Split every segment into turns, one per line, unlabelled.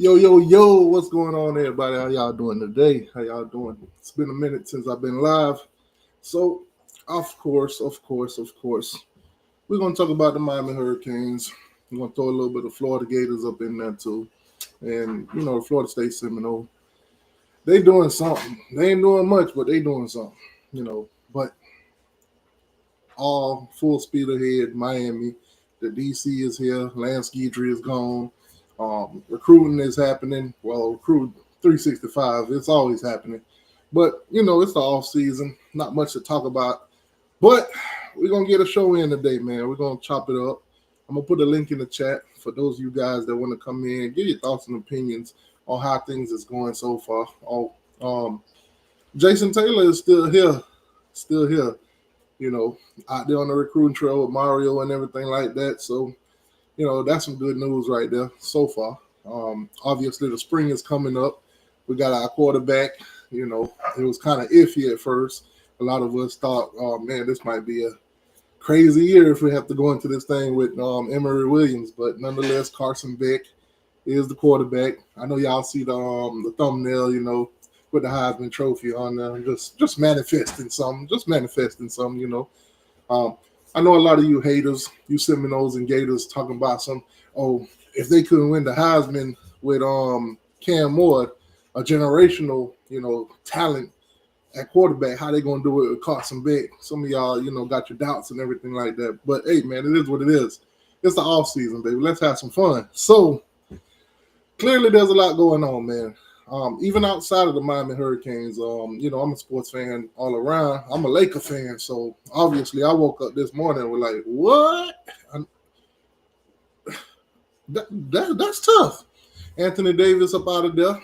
Yo, yo, yo, what's going on, everybody? How y'all doing today? How y'all doing? It's been a minute since I've been live. So, of course, we're going to talk about the Miami Hurricanes. We're going to throw a little bit of Florida Gators up in there, too. And, the Florida State Seminole, they doing something. They ain't doing much, but they doing something. But all full speed ahead, Miami. The DC is here. Lance Guidry is gone. Recruiting is happening. Well, recruit 365. It's always happening. But, it's the off season. Not much to talk about. But we're going to get a show in today, man. We're going to chop it up. I'm going to put a link in the chat for those of you guys that want to come in, give your thoughts and opinions on how things is going so far. Jason Taylor is still here. You know, out there on the recruiting trail with Mario and everything like that. So, that's some good news right there so far. Obviously, the spring is coming up. We got our quarterback. It was kind of iffy at first. A lot of us thought, oh, man, this might be a crazy year if we have to go into this thing with Emory Williams. But nonetheless, Carson Beck is the quarterback. I know y'all see the thumbnail, with the Heisman Trophy on there. Just manifesting something. Um, I know a lot of you haters, you Seminoles and Gators, talking about if they couldn't win the Heisman with Cam Moore, a generational, talent at quarterback, how they gonna do it with Carson Beck? Some of y'all, got your doubts and everything like that. But hey, man, it is what it is. It's the off season, baby. Let's have some fun. So clearly, there's a lot going on, man. Even outside of the Miami Hurricanes, I'm a sports fan all around. I'm a Laker fan, so obviously I woke up this morning and was like, what? That's tough. Anthony Davis up out of there.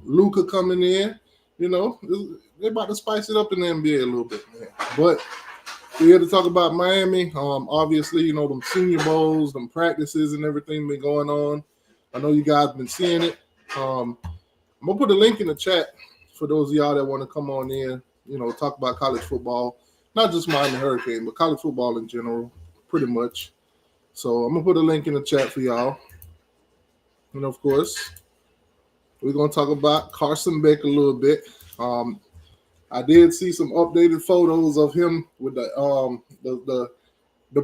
Luka coming in. They're about to spice it up in the NBA a little bit, man. But we're here to talk about Miami. Obviously, them senior bowls, them practices and everything been going on. I know you guys been seeing it. I'm going to put a link in the chat for those of y'all that want to come on in, talk about college football. Not just Miami Hurricane, but college football in general, pretty much. So I'm going to put a link in the chat for y'all. And, of course, we're going to talk about Carson Beck a little bit. I did see some updated photos of him with the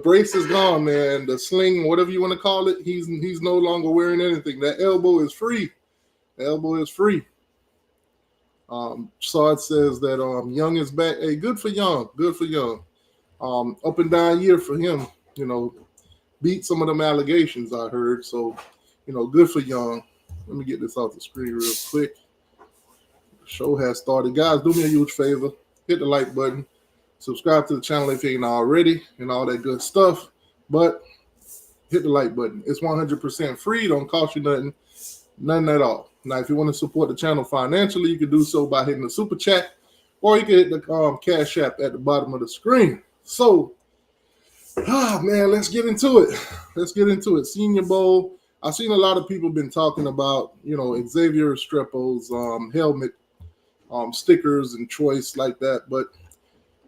brace is gone, man. The sling, whatever you want to call it, he's no longer wearing anything. That elbow is free. Sard says that Young is back. Hey, good for Young. Up and down year for him. Beat some of them allegations I heard. So, good for Young. Let me get this off the screen real quick. The show has started. Guys, do me a huge favor. Hit the like button. Subscribe to the channel if you ain't already and all that good stuff. But hit the like button. It's 100% free. Don't cost you nothing. Nothing at all. Now, if you want to support the channel financially, you can do so by hitting the super chat, or you can hit the Cash App at the bottom of the screen. So, man, let's get into it. Senior Bowl. I've seen a lot of people been talking about, Xavier Restrepo's helmet stickers and choice like that, but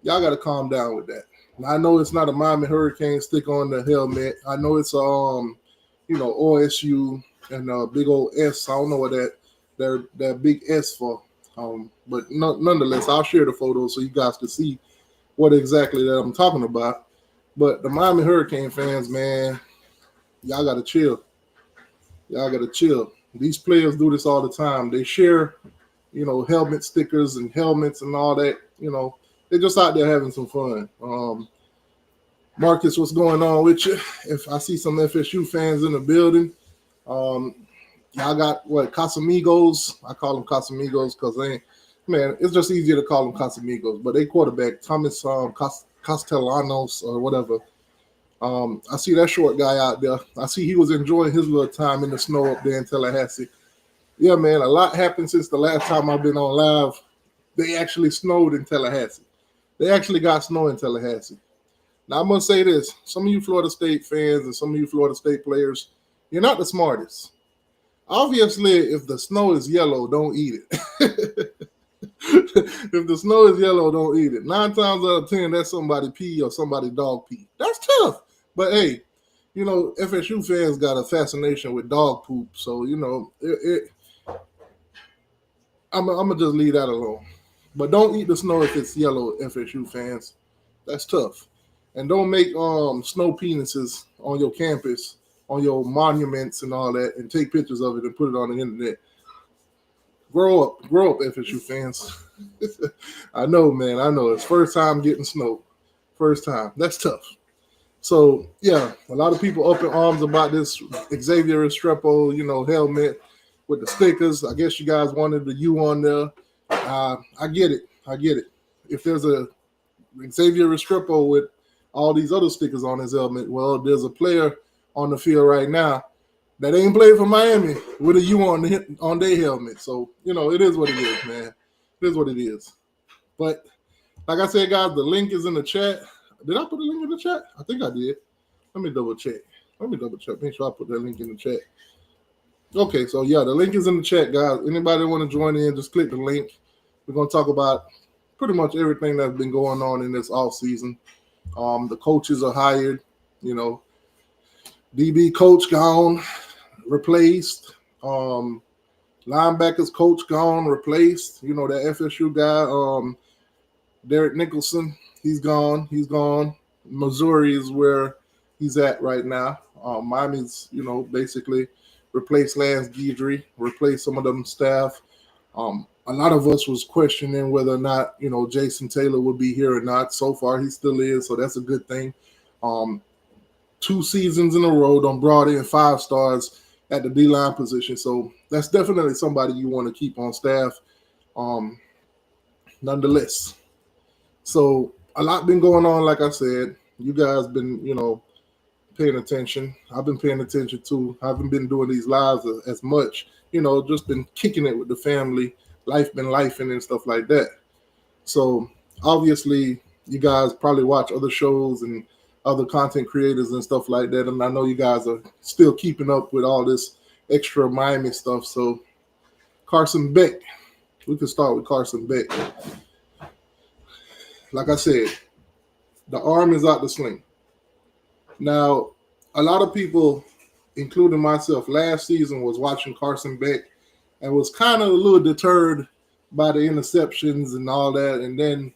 y'all got to calm down with that. And I know it's not a Miami Hurricane sticker on the helmet. I know it's OSU. And big old S. I don't know what that big S for. But nonetheless, I'll share the photos so you guys can see what exactly that I'm talking about. But the Miami Hurricane fans, man, y'all gotta chill. These players do this all the time. They share, helmet stickers and helmets and all that. They're just out there having some fun. Marcus, what's going on with you? If I see some FSU fans in the building. Y'all got Casamigos. I call them Casamigos because it's just easier to call them Casamigos. But they quarterback Thomas Castellanos or whatever. I see that short guy out there. I see he was enjoying his little time in the snow up there in Tallahassee. Yeah, man, a lot happened since the last time I've been on live. They actually snowed in Tallahassee. They actually got snow in Tallahassee. Now I'm gonna say this: some of you Florida State fans and some of you Florida State players. You're not the smartest. Obviously, if the snow is yellow, don't eat it. If the snow is yellow, don't eat it. 9 times out of 10, that's somebody pee or somebody dog pee. That's tough. But hey, FSU fans got a fascination with dog poop. So, I'm gonna just leave that alone. But don't eat the snow if it's yellow, FSU fans. That's tough. And don't make snow penises on your campus, on your monuments and all that, and take pictures of it and put it on the internet. Grow up, FSU fans. I know, man. I know. It's first time getting snow. First time. That's tough. So yeah, a lot of people up in arms about this Xavier Restrepo, helmet with the stickers. I guess you guys wanted the U on there. I get it. If there's a Xavier Restrepo with all these other stickers on his helmet, well, there's a player on the field right now that ain't played for Miami with a U on their helmet. So it is what it is, man. It is what it is. But like I said, guys, the link is in the chat. Did I put the link in the chat? I think I did. Let me double check. Make sure I put that link in the chat. Okay, so yeah, the link is in the chat, guys. Anybody want to join in, just click the link. We're going to talk about pretty much everything that's been going on in this offseason. The coaches are hired, DB coach gone, replaced. Linebackers coach gone, replaced. That FSU guy, Derek Nicholson, he's gone. Missouri is where he's at right now. Miami's, basically replaced Lance Guidry, replaced some of them staff. A lot of us was questioning whether or not, Jason Taylor would be here or not. So far, he still is, so that's a good thing. 2 seasons in a row, done brought in 5 stars at the D-line position. So that's definitely somebody you want to keep on staff, nonetheless. So a lot been going on, like I said. You guys been, paying attention. I've been paying attention too. I haven't been doing these lives as much, just been kicking it with the family. Life been lifing and stuff like that. So obviously you guys probably watch other shows and other content creators and stuff like that. And I know you guys are still keeping up with all this extra Miami stuff. So Carson Beck, we can start with Carson Beck. Like I said, the arm is out the sling. Now, a lot of people, including myself, last season was watching Carson Beck and was kind of a little deterred by the interceptions and all that. And then,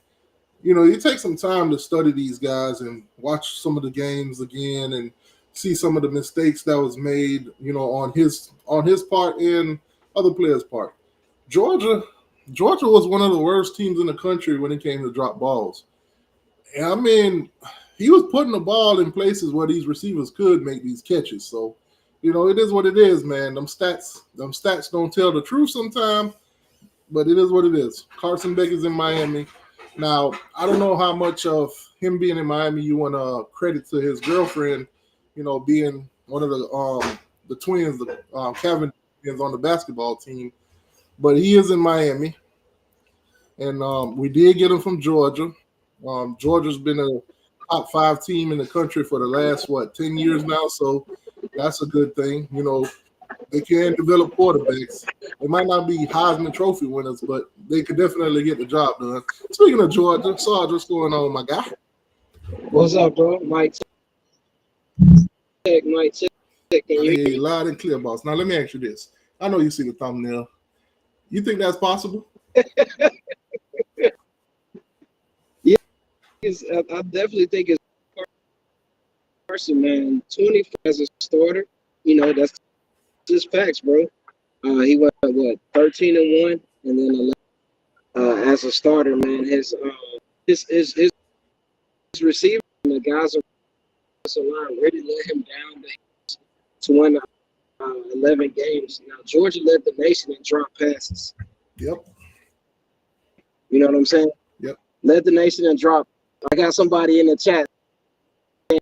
you take some time to study these guys and watch some of the games again and see some of the mistakes that was made, on his part and other players' part. Georgia was one of the worst teams in the country when it came to drop balls. And I mean, he was putting the ball in places where these receivers could make these catches. So, it is what it is, man. Them stats don't tell the truth sometimes, but it is what it is. Carson Beck is in Miami. Now, I don't know how much of him being in Miami you want to credit to his girlfriend, being one of the twins, the Kevin twins on the basketball team. But he is in Miami. And we did get him from Georgia. Georgia's been a top 5 team in the country for the last, 10 years now. So that's a good thing. They can develop quarterbacks. They might not be Heisman Trophy winners, but they could definitely get the job done. Speaking of Georgia, Sarge, what's going on, my guy?
What's up, bro? Mike check. Can you
hear you loud and clear, boss. Now, let me ask you this. I know you see the thumbnail. You think that's possible?
Yeah, I definitely think it's Carson, man. 24 as a starter, that's just facts, bro. He went 13-1, and then as a starter, man, his receiver and the guys on the line really let him down to win 11 games. Now Georgia led the nation in drop passes.
Yep.
You know what I'm saying?
Yep.
Led the nation in drop. I got somebody in the chat, and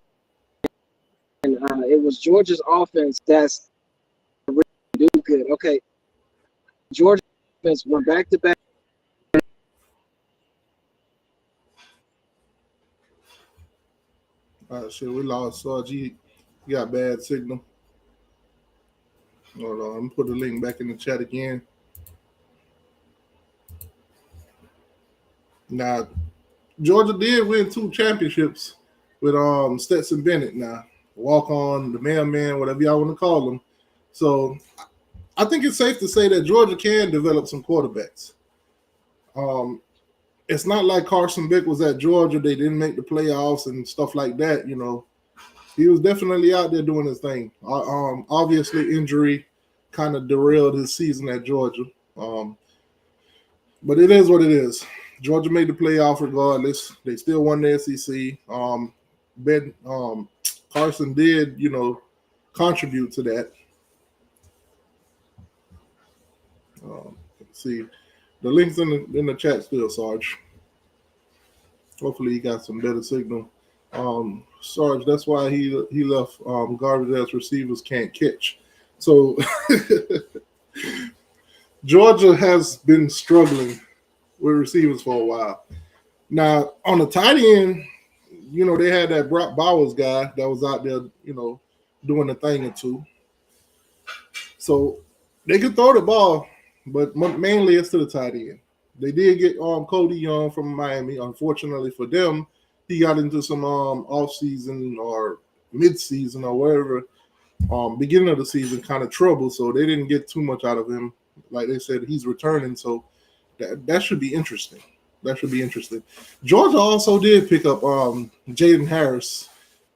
it was Georgia's offense that's really do good. Okay, Georgia offense went back to back.
Shit, we lost Sarge. You got bad signal. Hold on, I'm gonna put the link back in the chat again. Now, Georgia did win 2 championships with Stetson Bennett. Now, walk on, the mailman, whatever y'all want to call them. So I think it's safe to say that Georgia can develop some quarterbacks. Um, it's not like Carson Beck was at Georgia; they didn't make the playoffs and stuff like that. He was definitely out there doing his thing. Obviously, injury kind of derailed his season at Georgia. But it is what it is. Georgia made the playoff regardless. They still won the SEC. Carson did, contribute to that. Let's see. The link's in the chat still, Sarge. Hopefully he got some better signal. Sarge, that's why he left garbage ass receivers can't catch. So Georgia has been struggling with receivers for a while. Now, on the tight end, they had that Brock Bowers guy that was out there, doing a thing or two. So they could throw the ball, but mainly it's to the tight end. They did get Cody Young from Miami. Unfortunately for them, he got into some off-season or mid-season or wherever, beginning of the season kind of trouble, so they didn't get too much out of him. Like they said, he's returning, so that should be interesting. That should be interesting. Georgia also did pick up Jaden Harris,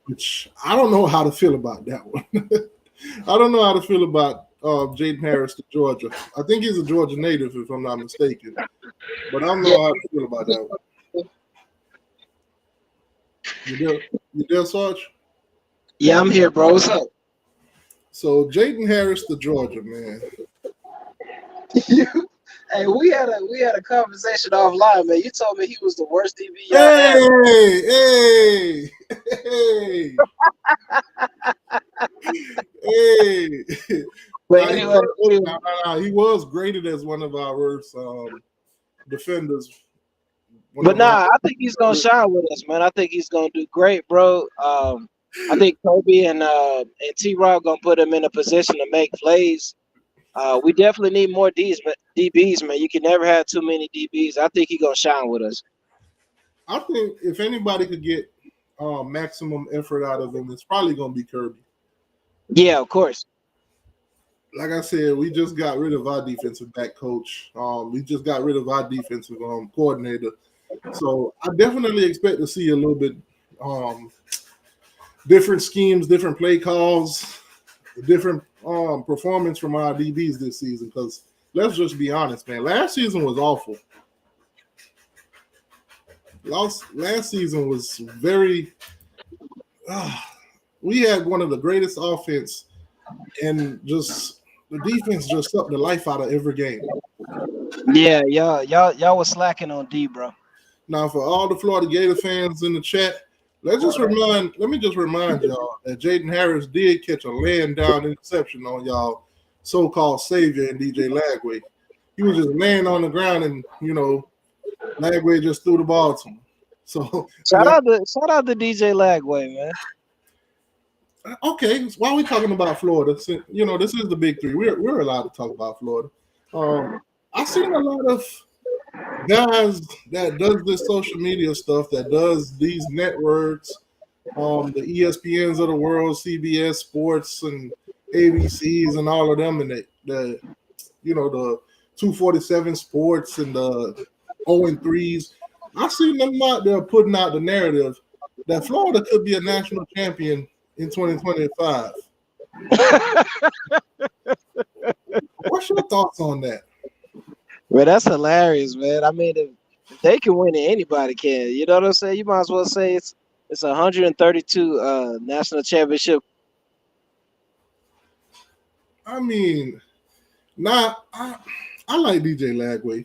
which I don't know how to feel about that one. I don't know how to feel about Jaden Harris to Georgia. I think he's a Georgia native, if I'm not mistaken. But I don't know how to feel about that one. You there, Sarge?
Yeah, I'm here, bro. What's up?
So Jaden Harris to Georgia, man.
Hey, we had a conversation offline, man. You told me he was the worst DB.
Hey.
But anyway,
he was graded as one of our worst defenders.
I think he's gonna shine with us, man. I think he's gonna do great, bro. I think Kobe and T-Rob gonna put him in a position to make plays. We definitely need more DBs, man. You can never have too many DBs. I think he's gonna shine with us.
I think if anybody could get maximum effort out of him, it's probably gonna be Kirby.
Yeah, of course.
Like I said, we just got rid of our defensive back coach. We just got rid of our defensive coordinator. So I definitely expect to see a little bit different schemes, different play calls, different performance from our DBs this season. Because let's just be honest, man. Last season was awful. Last season was very. We had one of the greatest offense, and just the defense just sucked the life out of every game.
Yeah, y'all was slacking on D, bro.
Now, for all the Florida Gator fans in the chat, let me just remind y'all that Jaden Harris did catch a laying down interception on y'all so-called savior and DJ Lagway. He was just laying on the ground, and Lagway just threw the ball to him. So
shout out to DJ Lagway, man.
Okay, why are we talking about Florida? This is the big three. We're allowed to talk about Florida. I've seen a lot of guys that does this social media stuff, that does these networks, the ESPNs of the world, CBS Sports and ABCs and all of them, and the 247 Sports and the 0-3s. I've seen them out there putting out the narrative that Florida could be a national champion in 2025. What's your thoughts on that?
Well, that's hilarious, man. I mean, if they can win it, anybody can. You know what I'm saying? You might as well say it's 132 national championship.
I mean, I like DJ Lagway,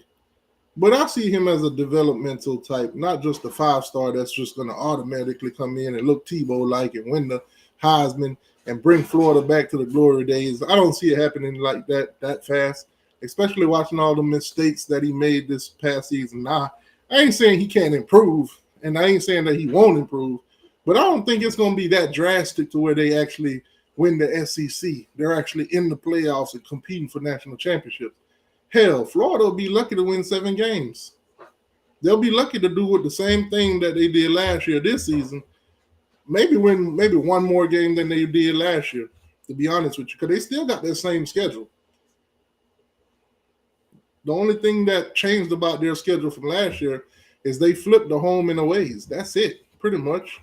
but I see him as a developmental type, not just a 5-star that's just going to automatically come in and look Tebow-like and win the Heisman and bring Florida back to the glory days. I don't see it happening like that fast, especially watching all the mistakes that he made this past season. Now, I ain't saying he can't improve, and I ain't saying that he won't improve, but I don't think it's going to be that drastic to where they actually win the SEC. They're actually in the playoffs and competing for national championships. Hell, Florida will be lucky to win 7 games. They'll be lucky to do with the same thing that they did last year this season. maybe win maybe one more game than they did last year, to be honest with you, because they still got that same schedule. The only thing that changed about their schedule from last year is they flipped the home and aways. That's it, pretty much.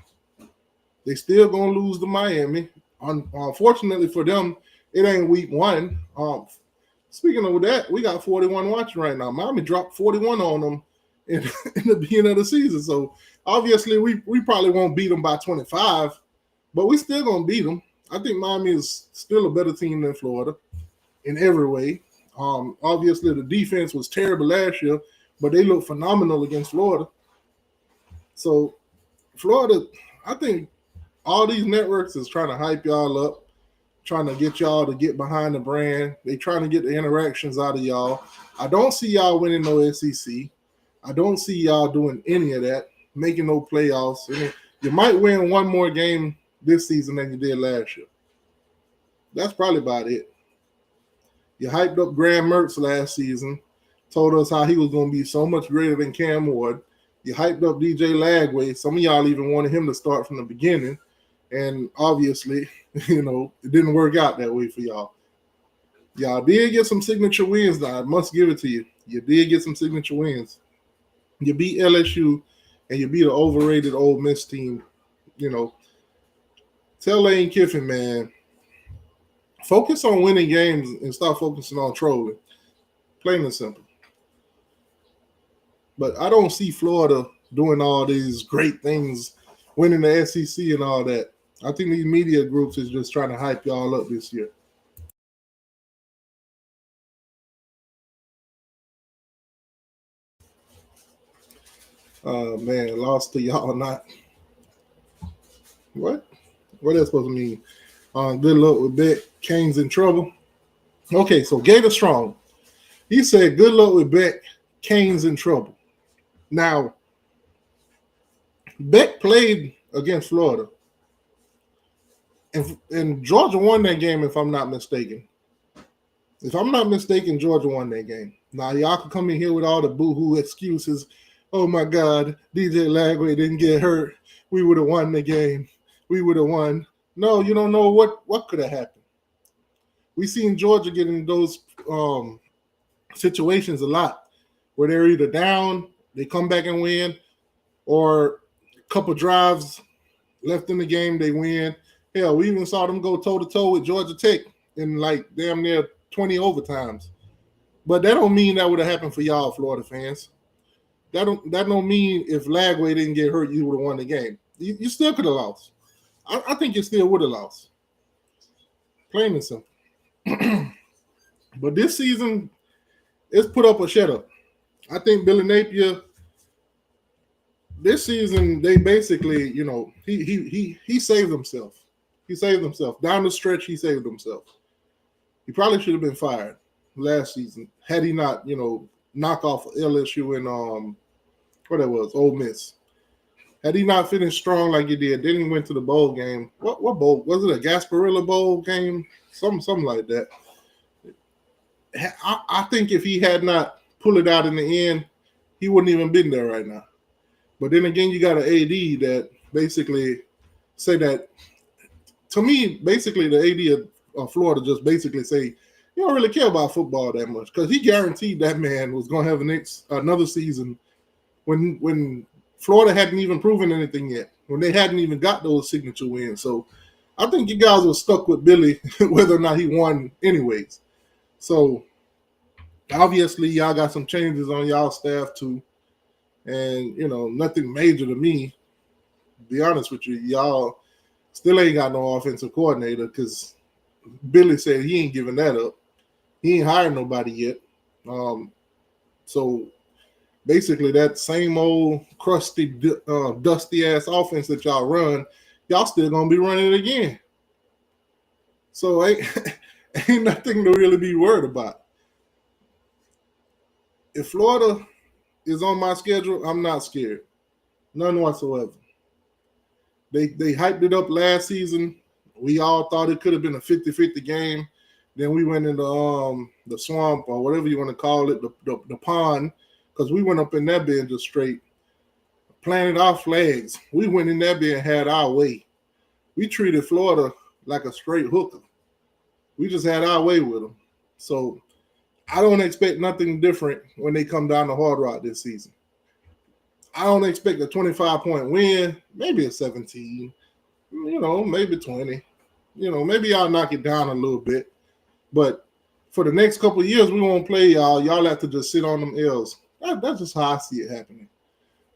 They still gonna lose to Miami. Unfortunately for them, it ain't week one. Speaking of that, we got 41 watching right now. Miami dropped 41 on them in, in the beginning of the season. So obviously we probably won't beat them by 25, but we still gonna beat them. I think Miami is still a better team than Florida in every way. Obviously the defense was terrible last year, but they look phenomenal against Florida. So Florida, I think all these networks is trying to hype y'all up, trying to get y'all to get behind the brand. They trying to get the interactions out of y'all. I don't see y'all winning no SEC. I don't see y'all doing any of that, making no playoffs. I mean, you might win one more game this season than you did last year. That's probably about it. You hyped up Graham Mertz last season, told us how he was going to be so much greater than Cam Ward. You hyped up DJ Lagway. Some of y'all even wanted him to start from the beginning. And obviously, it didn't work out that way for y'all. Y'all did get some signature wins, though. I must give it to you. You did get some signature wins. You beat LSU, and you beat an overrated Ole Miss team. Tell Lane Kiffin, man, focus on winning games and stop focusing on trolling. Plain and simple. But I don't see Florida doing all these great things, winning the SEC and all that. I think these media groups is just trying to hype y'all up this year. Man, lost to y'all not. What? What that supposed to mean? Good luck with Bet. Kane's in trouble. Okay, so Gator Strong. He said, good luck with Bet. Kane's in trouble. Now, Beck played against Florida. And Georgia won that game, if I'm not mistaken. If I'm not mistaken, Georgia won that game. Now, y'all can come in here with all the boo-hoo excuses. Oh, my God, DJ Lagway didn't get hurt. We would have won the game. We would have won. No, you don't know what could have happened. We seen Georgia get in those situations a lot where they're either down, they come back and win, or a couple drives left in the game, they win. Hell, we even saw them go toe-to-toe with Georgia Tech in like damn near 20 overtimes. But that don't mean that would have happened for y'all, Florida fans. That don't mean if Lagway didn't get hurt, you would have won the game. You still could have lost. I think you still would have lost. Plain and simple. But this season, it's put up or shut up. I think Billy Napier, this season, they basically, he saved himself. He saved himself. Down the stretch, he saved himself. He probably should have been fired last season had he not, knock off LSU and what it was, Ole Miss. Had he not finished strong like he did, then he went to the bowl game. What bowl? Was it a Gasparilla Bowl game? Something like that. I think if he had not pulled it out in the end, he wouldn't even been there right now. But then again, you got an AD that basically say that. To me, basically, the AD of Florida just basically say, you don't really care about football that much, because he guaranteed that man was going to have another season when Florida hadn't even proven anything yet, when they hadn't even got those signature wins. So I think you guys were stuck with Billy whether or not he won anyways. So obviously y'all got some changes on y'all staff too. And, nothing major to me. To be honest with you, y'all still ain't got no offensive coordinator because Billy said he ain't giving that up. He ain't hired nobody yet. So basically that same old crusty, dusty-ass offense that y'all run, y'all still going to be running it again. So ain't nothing to really be worried about. If Florida is on my schedule, I'm not scared. None whatsoever. They hyped it up last season. We all thought it could have been a 50-50 game. Then we went into the swamp or whatever you want to call it, the pond, because we went up in that bed just straight, planted our flags. We went in that bed and had our way. we treated Florida like a straight hooker. We just had our way with them. So I don't expect nothing different when they come down the Hard Rock this season. I don't expect a 25-point win, maybe a 17, maybe 20. Maybe y'all knock it down a little bit. But for the next couple of years, we won't play y'all. Y'all have to just sit on them L's. That's just how I see it happening.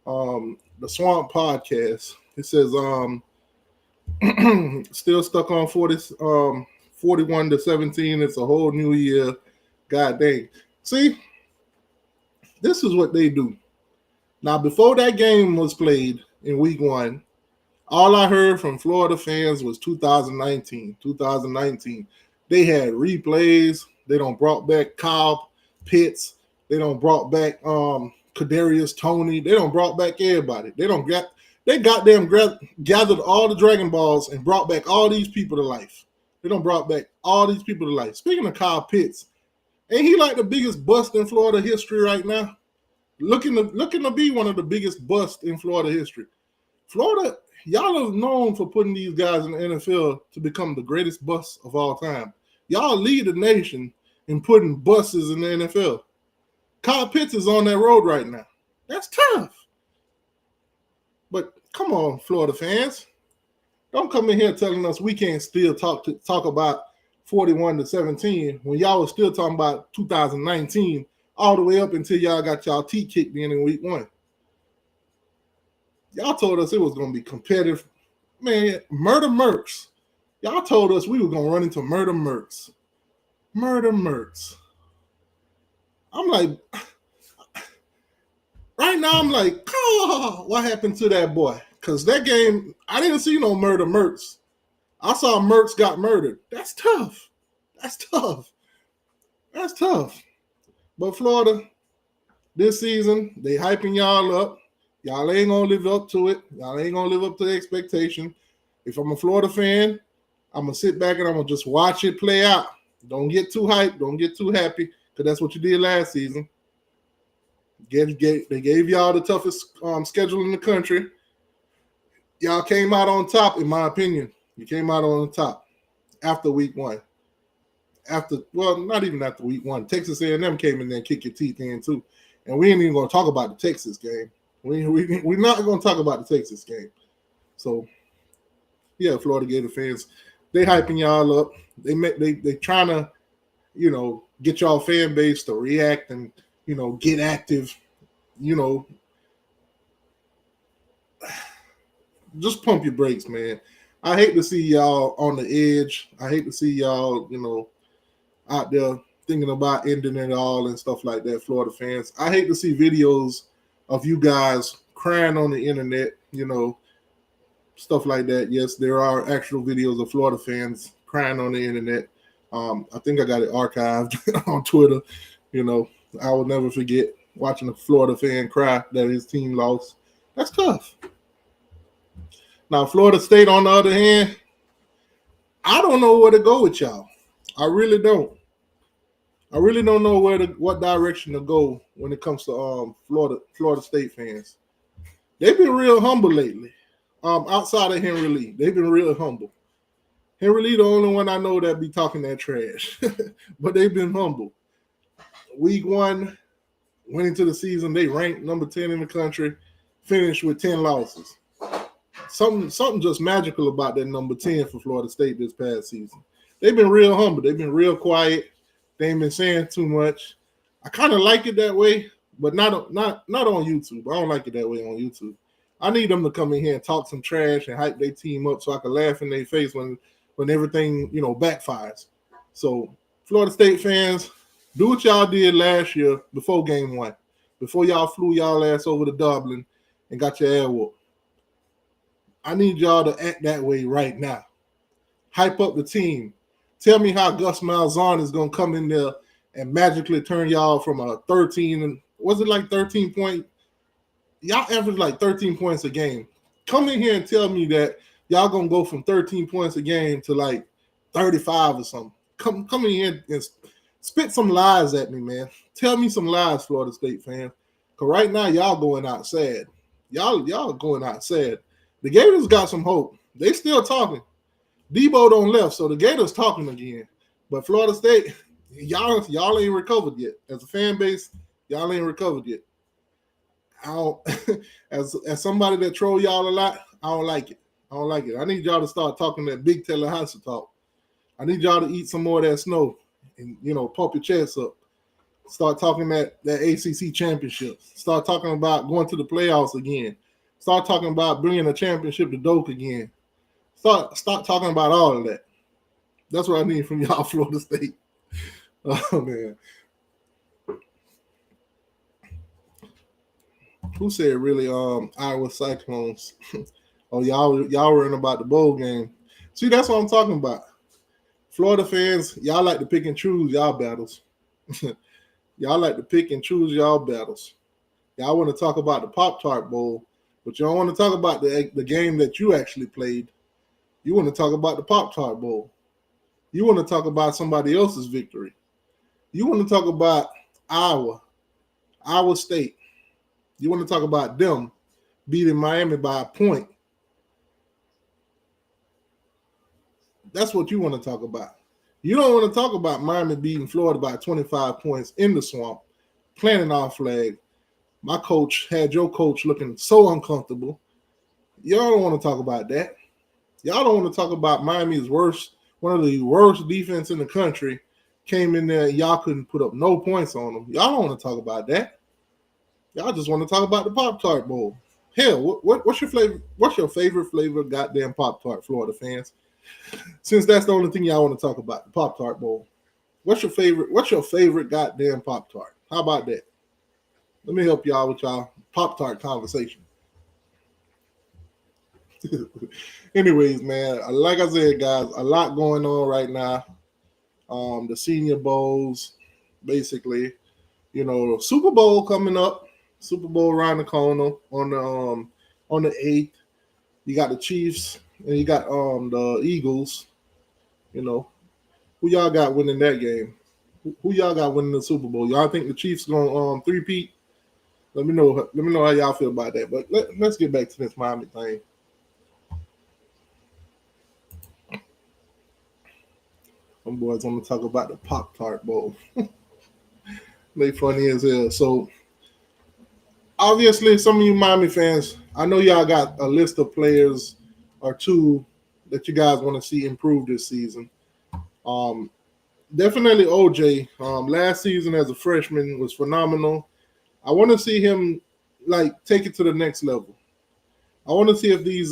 The Swamp Podcast, it says, still stuck on 41 to 17. It's a whole new year. God dang. See, this is what they do. Now, before that game was played in week 1, all I heard from Florida fans was 2019. They had replays. They don't brought back Kyle Pitts. They don't brought back Kadarius Toney. They don't brought back everybody. They goddamn gathered all the Dragon Balls and brought back all these people to life. They don't brought back all these people to life. Speaking of Kyle Pitts, ain't he like the biggest bust in Florida history right now? Looking to be one of the biggest busts in Florida history. Florida, y'all are known for putting these guys in the NFL to become the greatest busts of all time. Y'all lead the nation in putting busts in the NFL. Kyle Pitts is on that road right now. That's tough. But come on, Florida fans. Don't come in here telling us we can't still talk about 41 to 17 when y'all was still talking about 2019 all the way up until y'all got y'all teeth kicked in week 1. Y'all told us it was going to be competitive. Man, Murder Mercs. Y'all told us we were going to run into Murder Mercs. Murder Mercs. I'm like, right now I'm like, oh, what happened to that boy? Because that game, I didn't see no Murder Mercs. I saw Mercs got murdered. That's tough. But Florida, this season, they hyping y'all up. Y'all ain't going to live up to it. Y'all ain't going to live up to the expectation. If I'm a Florida fan, I'm going to sit back and I'm going to just watch it play out. Don't get too hyped. Don't get too happy, because that's what you did last season. They gave y'all the toughest schedule in the country. Y'all came out on top, in my opinion. You came out on top after week 1. Not even after week 1. Texas A&M came in there and kicked your teeth in too. And we ain't even going to talk about the Texas game. We're not going to talk about the Texas game. So, yeah, Florida Gator fans, they hyping y'all up. They trying to, get y'all fan base to react and, get active, just pump your brakes, man. I hate to see y'all on the edge. I hate to see y'all, out there thinking about ending it all and stuff like that, Florida fans. I hate to see videos of you guys crying on the internet, stuff like that. Yes, there are actual videos of Florida fans crying on the internet. I think I got it archived on Twitter. I will never forget watching a Florida fan cry that his team lost. That's tough. Now, Florida State, on the other hand, I don't know where to go with y'all. I really don't. I really don't know what direction to go when it comes to Florida State fans. They've been real humble lately. Outside of Henry Lee, they've been real humble. Henry Lee, the only one I know that be talking that trash, but they've been humble. Week 1, went into the season, they ranked number 10 in the country, finished with 10 losses. Something just magical about that number 10 for Florida State this past season. They've been real humble. They've been real quiet. They ain't been saying too much. I kind of like it that way, but not on YouTube. I don't like it that way on YouTube. I need them to come in here and talk some trash and hype their team up so I can laugh in their face when everything, backfires. So, Florida State fans, do what y'all did last year before game 1, before y'all flew y'all ass over to Dublin and got your air whooped. I need y'all to act that way right now. Hype up the team. Tell me how Gus Malzahn is going to come in there and magically turn y'all from a 13 point? Y'all average like 13 points a game. Come in here and tell me that y'all going to go from 13 points a game to like 35 or something. Come in here and spit some lies at me, man. Tell me some lies, Florida State fans. Because right now, y'all going out sad. Y'all going out sad. The Gators got some hope. They still talking. Debo don't left, so the Gators talking again. But Florida State, y'all ain't recovered yet. As a fan base, y'all ain't recovered yet. I don't, as somebody that troll y'all a lot, I don't like it. I don't like it. I need y'all to start talking that big Tallahassee talk. I need y'all to eat some more of that snow and pump your chest up. Start talking that ACC championship. Start talking about going to the playoffs again. Start talking about bringing a championship to Doak again. Start talking about all of that. That's what I need from y'all, Florida State. Oh man. Who said really Iowa Cyclones? Oh, y'all worrying about the bowl game. See, that's what I'm talking about. Florida fans, y'all like to pick and choose y'all battles. Y'all like to pick and choose y'all battles. Y'all want to talk about the Pop-Tart Bowl, but you don't want to talk about the game that you actually played. You want to talk about the Pop-Tart Bowl. You want to talk about somebody else's victory. You want to talk about Iowa State. You want to talk about them beating Miami by a point. That's what you want to talk about. You don't want to talk about Miami beating Florida by 25 points in the swamp, planting our flag. My coach had your coach looking so uncomfortable. Y'all don't want to talk about that. Y'all don't want to talk about Miami's one of the worst defense in the country, came in there, y'all couldn't put up no points on them. Y'all don't want to talk about that. Y'all just want to talk about the Pop-Tart Bowl. Hell, what's your flavor? What's your favorite flavor goddamn Pop-Tart, Florida fans? Since that's the only thing y'all want to talk about, the Pop-Tart Bowl. What's your favorite goddamn Pop-Tart? How about that? Let me help y'all with y'all Pop-Tart conversation. Anyways, man, like I said, guys, a lot going on right now. The Senior Bowls, basically, Super Bowl coming up. Super Bowl around the corner on the 8th. You got the Chiefs and you got the Eagles. Who y'all got winning that game? Who y'all got winning the Super Bowl? Y'all think the Chiefs gonna three-peat? Let me know how y'all feel about that. But let's get back to this Miami thing. Them boys want to talk about the Pop-Tart Bowl. They funny as hell. So obviously, some of you Miami fans, I know y'all got a list of players or two that you guys want to see improve this season. Definitely OJ. Last season as a freshman was phenomenal. I want to see him take it to the next level. I want to see if these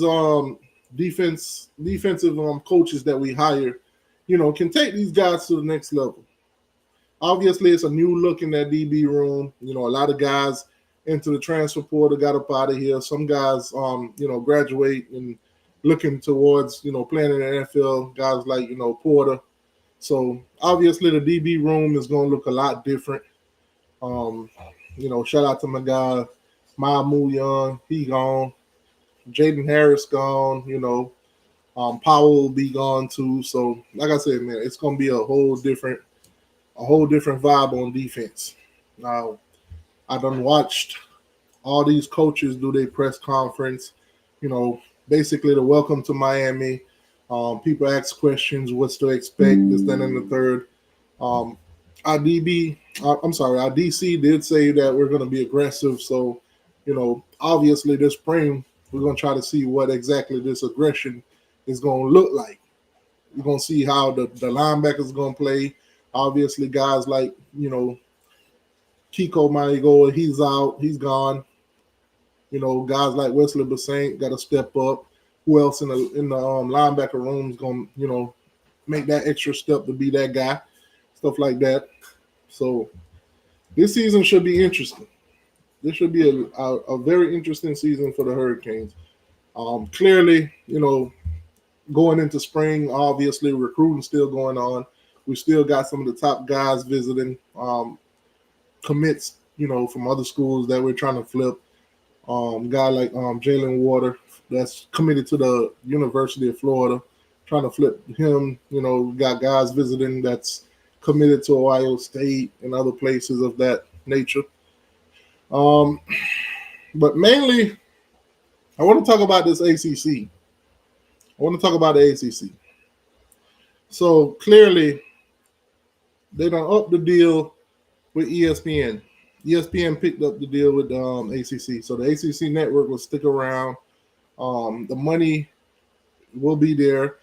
defensive coaches that we hire, can take these guys to the next level. Obviously, it's a new look in that DB room. A lot of guys into the transfer portal got up out of here. Some guys, graduate and looking towards, playing in the NFL. Guys like, Porter. So obviously the DB room is going to look a lot different. Shout out to my guy, Mamu Young. He gone. Jaden Harris gone. Powell will be gone too. So like I said, man, it's going to be a whole different vibe on defense. Now, I done watched all these coaches do their press conference, basically the welcome to Miami. People ask questions, what's to expect, this, then, and the third. Our DC did say that we're going to be aggressive. So, obviously this spring, we're going to try to see what exactly this aggression is going to look like. We're going to see how the linebackers going to play. Obviously, guys like, Kiko Maigoa, he's out, he's gone. Guys like Wesley Bassant got to step up. Who else in the linebacker room is going to, make that extra step to be that guy? Stuff like that. So this season should be interesting. This should be a very interesting season for the Hurricanes. Clearly, going into spring, obviously recruiting still going on. We still got some of the top guys visiting, commits, from other schools that we're trying to flip. Guy like Jalen Water that's committed to the University of Florida, trying to flip him. We got guys visiting that's committed to Ohio State and other places of that nature. But mainly, I want to talk about this ACC. I want to talk about the ACC. So clearly, they don't up the deal with ESPN. ESPN picked up the deal with ACC, so the ACC network will stick around. The money will be there.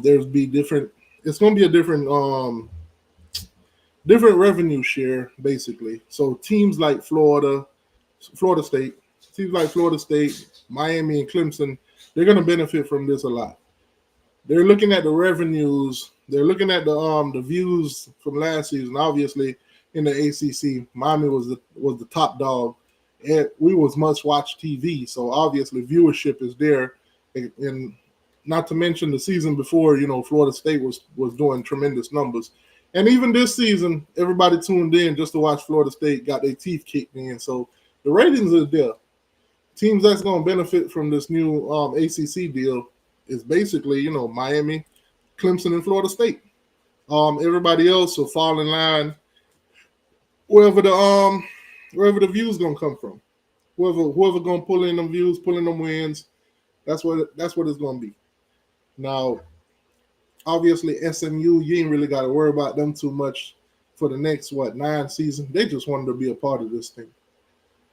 There's be different. It's going to be a different revenue share basically. So teams like Florida State, teams like Florida State, Miami, and Clemson, they're going to benefit from this a lot. They're looking at the revenues. They're looking at the views from last season. Obviously, in the ACC, Miami was the top dog, and we was must watch TV. So obviously, viewership is there, and not to mention the season before, Florida State was doing tremendous numbers, and even this season, everybody tuned in just to watch Florida State got their teeth kicked in. So the ratings are there. Teams that's going to benefit from this new ACC deal is basically, Miami, Clemson, and Florida State. Everybody else will fall in line wherever the views gonna come from. Whoever gonna pull in them views, pull in them wins. That's what it's gonna be. Now, obviously, SMU, you ain't really got to worry about them too much for the next 9 seasons. They just wanted to be a part of this thing.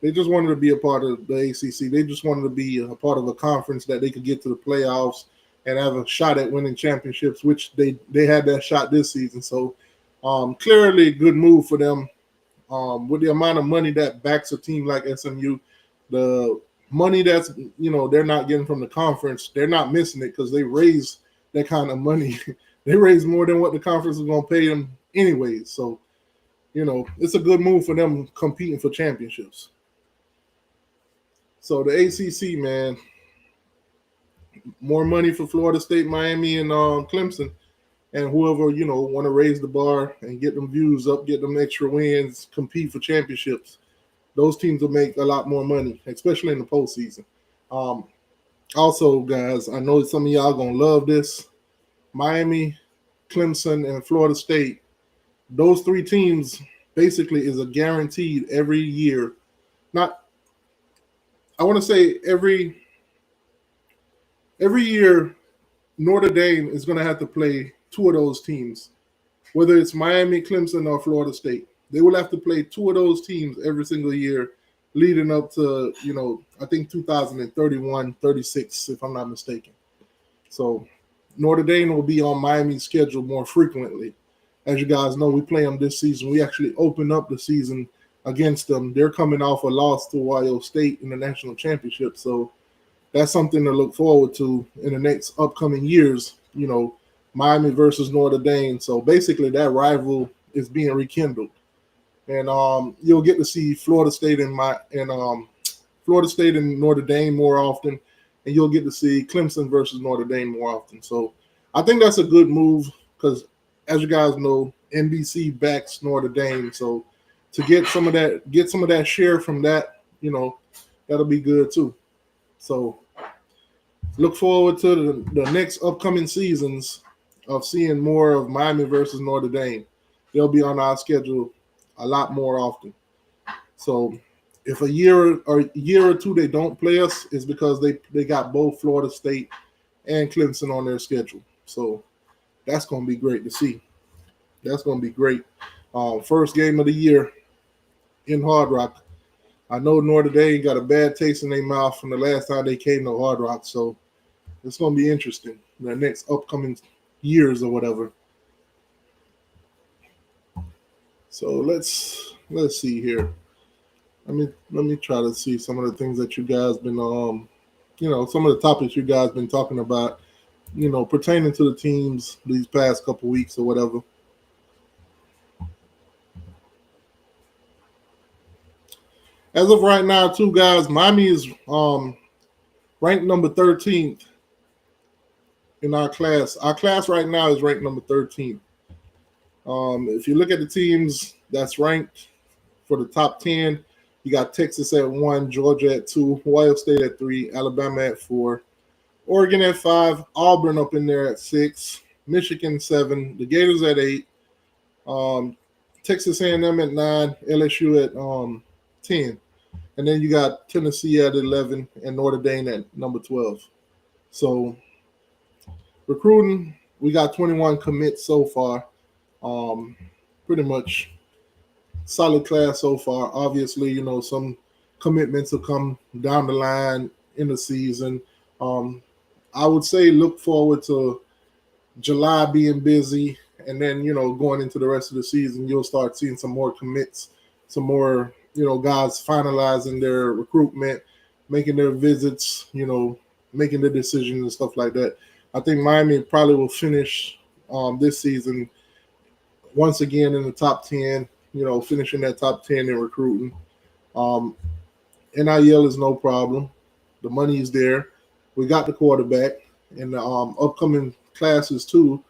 They just wanted to be a part of the ACC. They just wanted to be a part of a conference that they could get to the playoffs and have a shot at winning championships, which they had that shot this season. So clearly, a good move for them. With the amount of money that backs a team like SMU, the money that's they're not getting from the conference, they're not missing it because they raise that kind of money. They raise more than what the conference is going to pay them anyways. So it's a good move for them competing for championships. So the ACC, man, more money for Florida State, Miami, and Clemson, and whoever want to raise the bar and get them views up, get them extra wins, compete for championships. Those teams will make a lot more money, especially in the postseason. Also, guys, I know some of y'all gonna love this. Miami, Clemson, and Florida State. Those 3 teams basically is a guaranteed every year. Not, I want to say every year, Notre Dame is going to have to play 2 of those teams, whether it's Miami, Clemson, or Florida State. They will have to play 2 of those teams every single year leading up to, I think 2031, 36, if I'm not mistaken. So Notre Dame will be on Miami's schedule more frequently. As you guys know, we play them this season. We actually open up the season against them. They're coming off a loss to Ohio State in the national championship. So that's something to look forward to in the next upcoming years, Miami versus Notre Dame. So basically that rival is being rekindled. And you'll get to see Florida State and Florida State and Notre Dame more often, and you'll get to see Clemson versus Notre Dame more often. So I think that's a good move because, as you guys know, NBC backs Notre Dame. So to get some of that share from that, that'll be good too. So look forward to the next upcoming seasons of seeing more of Miami versus Notre Dame. They'll be on our schedule a lot more often. So if a year or 2 they don't play us, it's because they got both Florida State and Clemson on their schedule. So that's going to be great to see. That's going to be great. First game of the year in Hard Rock. I know Notre Dame got a bad taste in their mouth from the last time they came to Hard Rock, so it's going to be interesting the next upcoming years or whatever. So let's see here. Let me try to see some of the things that you guys been some of the topics you guys been talking about, pertaining to the teams these past couple weeks or whatever. As of right now, too, guys, Miami is ranked number 13th in our class. Our class right now is ranked number 13th. If you look at the teams that's ranked for the top 10, you got Texas at 1, Georgia at 2, Ohio State at 3, Alabama at 4, Oregon at 5, Auburn up in there at 6, Michigan 7, the Gators at 8, Texas A&M at 9, LSU at 10. And then you got Tennessee at 11 and Notre Dame at number 12. So recruiting, we got 21 commits so far. Um, Pretty much solid class so far. Obviously, some commitments will come down the line in the season. Um, I would say look forward to July being busy, and then going into the rest of the season, you'll start seeing some more commits, some more guys finalizing their recruitment, making their visits, making their decisions and stuff like that. I think Miami probably will finish this season once again in the top 10. Finishing that top 10 in recruiting. Um, NIL is no problem. The money is there. We got the quarterback, and the upcoming classes too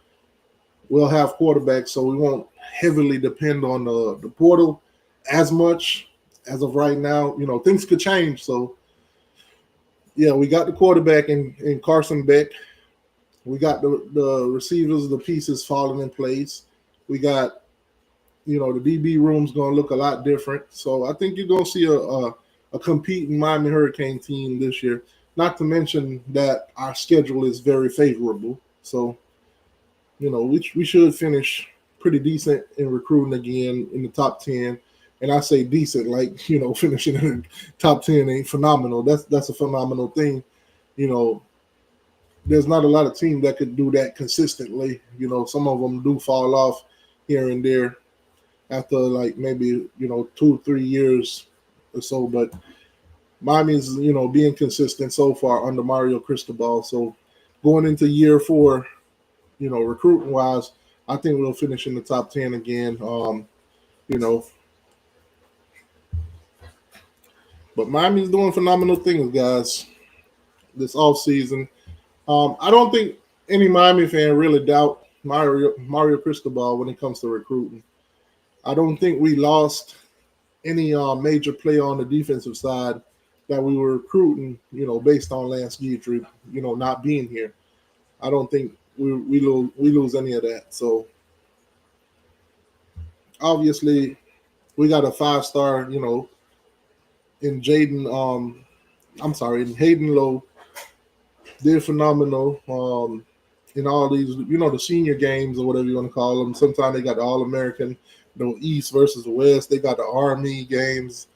we'll have quarterbacks, so we won't heavily depend on the portal as much as of right now. Things could change. So, yeah, we got the quarterback in Carson Beck. We got the receivers, the pieces falling in place. We got, the DB room's going to look a lot different. So I think you're going to see a competing Miami Hurricane team this year. Not to mention that our schedule is very favorable. So, we should finish pretty decent in recruiting again in the top 10. And I say decent, like, finishing in the top 10 ain't phenomenal. That's a phenomenal thing. You know, there's not a lot of teams that could do that consistently. Some of them do fall off here and there after like maybe, 2-3 years or so. But Miami's, being consistent so far under Mario Cristobal. So going into year 4, recruiting wise, I think we'll finish in the top 10 again. You know, but Miami's doing phenomenal things, guys, this offseason. I don't think any Miami fan really doubt Mario Cristobal when it comes to recruiting. I don't think we lost any major player on the defensive side that we were recruiting, based on Lance Guidry, not being here. I don't think we lose any of that. So obviously we got a 5-star, in Jaden. In Hayden Lowe, did phenomenal. In all these, the senior games or whatever you want to call them. Sometimes they got the All American, East versus West. They got the Army games,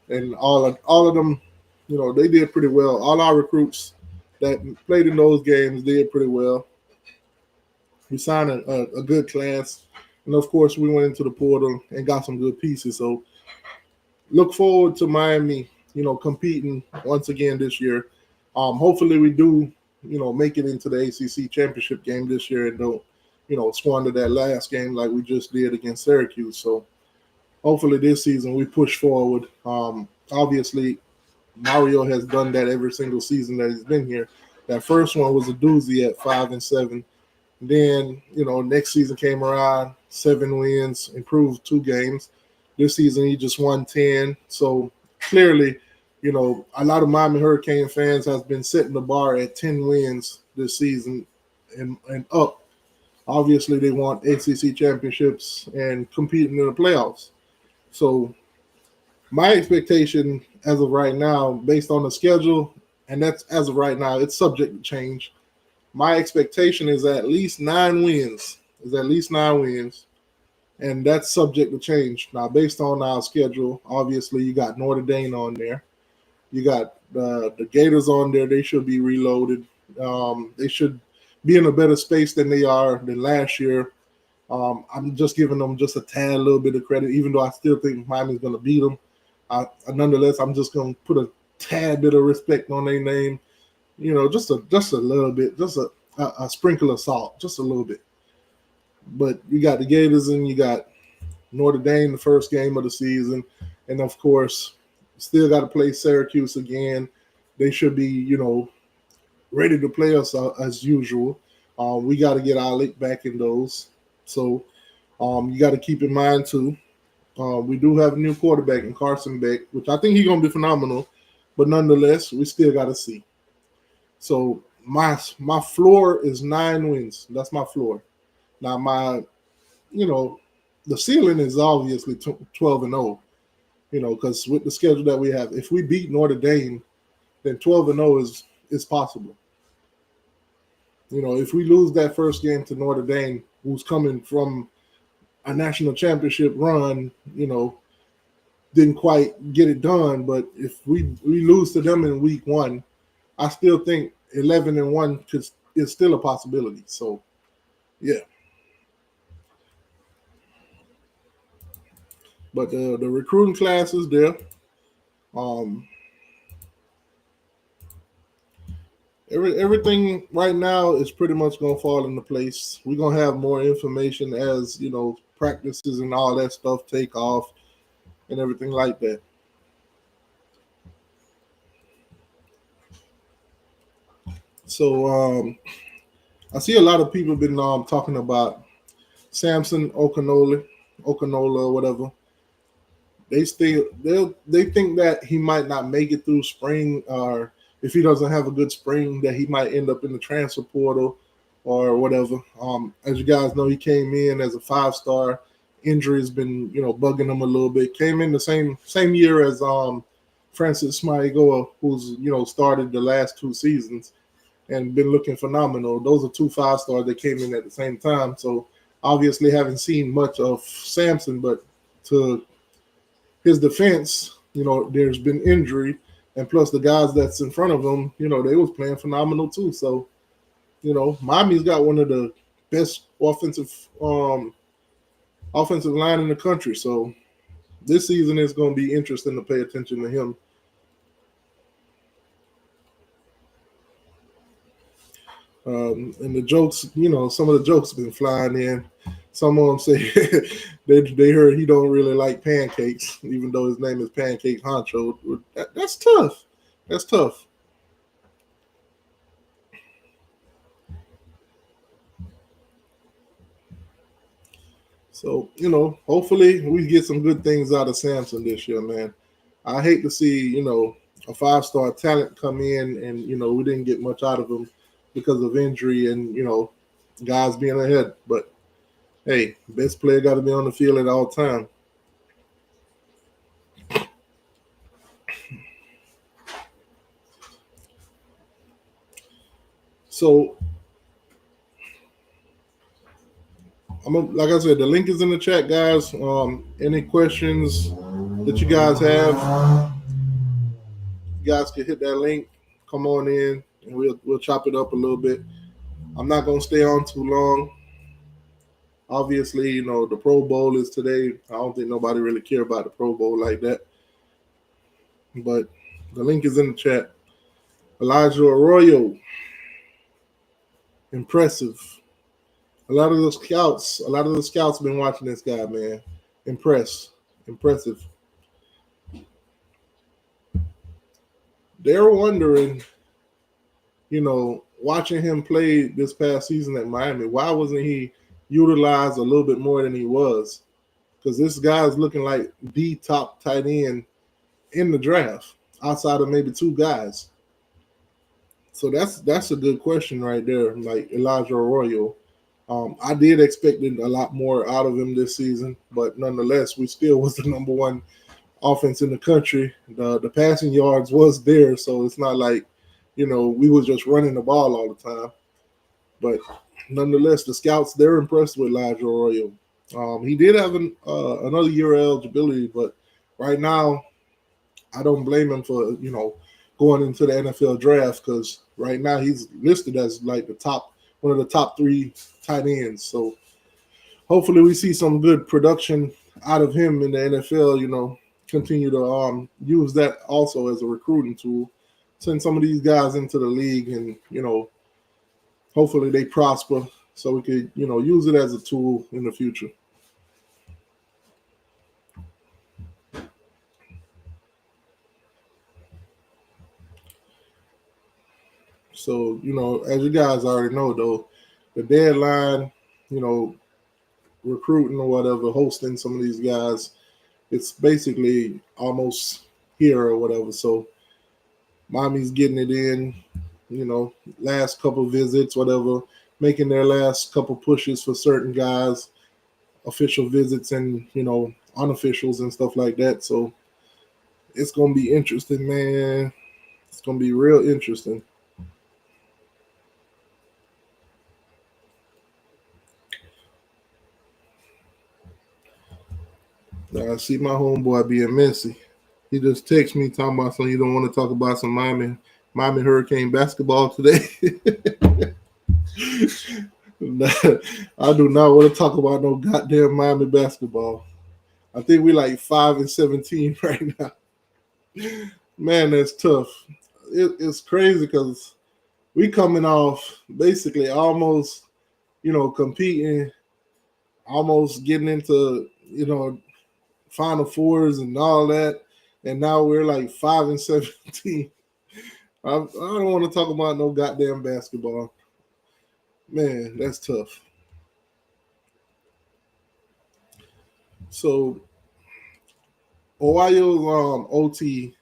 and all of them, they did pretty well. All our recruits that played in those games did pretty well. We signed a good class, and of course, we went into the portal and got some good pieces. So look forward to Miami, competing once again this year. Hopefully, we do, make it into the ACC championship game this year and don't, squander that last game like we just did against Syracuse. So hopefully this season we push forward. Obviously, Mario has done that every single season that he's been here. That first one was a doozy at 5-7. Then, next season came around, 7 wins, improved 2 games. This season he just won 10. So clearly, a lot of Miami Hurricane fans has been setting the bar at 10 wins this season and up. Obviously, they want ACC championships and competing in the playoffs. So my expectation as of right now, based on the schedule, and that's as of right now, it's subject to change. My expectation is at least 9 wins. And that's subject to change. Now, based on our schedule, obviously you got Notre Dame on there. You got the Gators on there. They should be reloaded. They should be in a better space than they are than last year. I'm just giving them just a tad little bit of credit, even though I still think Miami's going to beat them. Nonetheless, I'm just going to put a tad bit of respect on their name. Just a little bit, just a sprinkle of salt, just a little bit. But you got the Gators and you got Notre Dame, the first game of the season. And, of course, still got to play Syracuse again. They should be, ready to play us as usual. We got to get our lick back in those. So you got to keep in mind, too, we do have a new quarterback in Carson Beck, which I think he's going to be phenomenal. But nonetheless, we still got to see. So my floor is 9 wins. That's my floor. Now, the ceiling is obviously 12-0, because with the schedule that we have, if we beat Notre Dame, then 12-0 is possible. If we lose that first game to Notre Dame, who's coming from a national championship run, didn't quite get it done. But if we lose to them in week one, I still think 11-1 is still a possibility. So yeah, but the recruiting class is there. Um, everything right now is pretty much gonna fall into place. We're gonna have more information as practices and all that stuff take off and everything like that. So I see a lot of people been talking about Samson Okanola or whatever. They think that he might not make it through spring, or if he doesn't have a good spring, that he might end up in the transfer portal or whatever. As you guys know, he came in as a 5-star. Injury's been bugging him a little bit. Came in the same year as Francis Maigoa, who's started the last 2 seasons and been looking phenomenal. Those are 2 5-stars that came in at the same time. So obviously haven't seen much of Samson, but to his defense, there's been injury, and plus the guys that's in front of him, they was playing phenomenal too. So, Miami's got one of the best offensive line in the country. So this season is going to be interesting to pay attention to him. And the jokes, some of the jokes have been flying in. Some of them say they heard he don't really like pancakes, even though his name is Pancake Honcho. That's tough. That's tough. So, hopefully we get some good things out of Samson this year, man. I hate to see, a 5-star talent come in and, we didn't get much out of him because of injury and, guys being ahead. But hey, best player got to be on the field at all time. So, like I said, the link is in the chat, guys. Any questions that you guys have, you guys can hit that link. Come on in, and we'll chop it up a little bit. I'm not gonna stay on too long. Obviously, the Pro Bowl is today. I don't think nobody really care about the Pro Bowl like that. But the link is in the chat. Elijah Arroyo, impressive. A lot of the scouts been watching this guy, man. Impressive. They're wondering, watching him play this past season at Miami, why wasn't he utilized a little bit more than he was? Because this guy's looking like the top tight end in the draft, outside of maybe 2 guys. So that's a good question right there, like Elijah Arroyo. I did expect a lot more out of him this season, but nonetheless, we still was the number 1 offense in the country. The passing yards was there, so it's not like we was just running the ball all the time. But nonetheless, the scouts, they're impressed with Elijah Arroyo. He did have another year of eligibility, but right now, I don't blame him for going into the NFL draft, because right now he's listed as like one of the top 3 tight ends. So hopefully we see some good production out of him in the NFL. Continue to use that also as a recruiting tool. Send some of these guys into the league, and hopefully they prosper, so we could use it as a tool in the future. So as you guys already know, though, the deadline, recruiting or whatever, hosting some of these guys, it's basically almost here or whatever. So Miami's getting it in, last couple visits, whatever, making their last couple pushes for certain guys, official visits and, unofficials and stuff like that. So it's going to be interesting, man. It's going to be real interesting. I see my homeboy being messy. He just texts me talking about something you don't want to talk about some Miami Hurricane basketball today. I do not want to talk about no goddamn Miami basketball. I think we like 5-17 right now. Man, that's tough. It's crazy because we coming off basically almost, competing, almost getting into, Final Fours and all that, and now we're like 5-17. I don't want to talk about no goddamn basketball. Man, that's tough. So Ohio's OT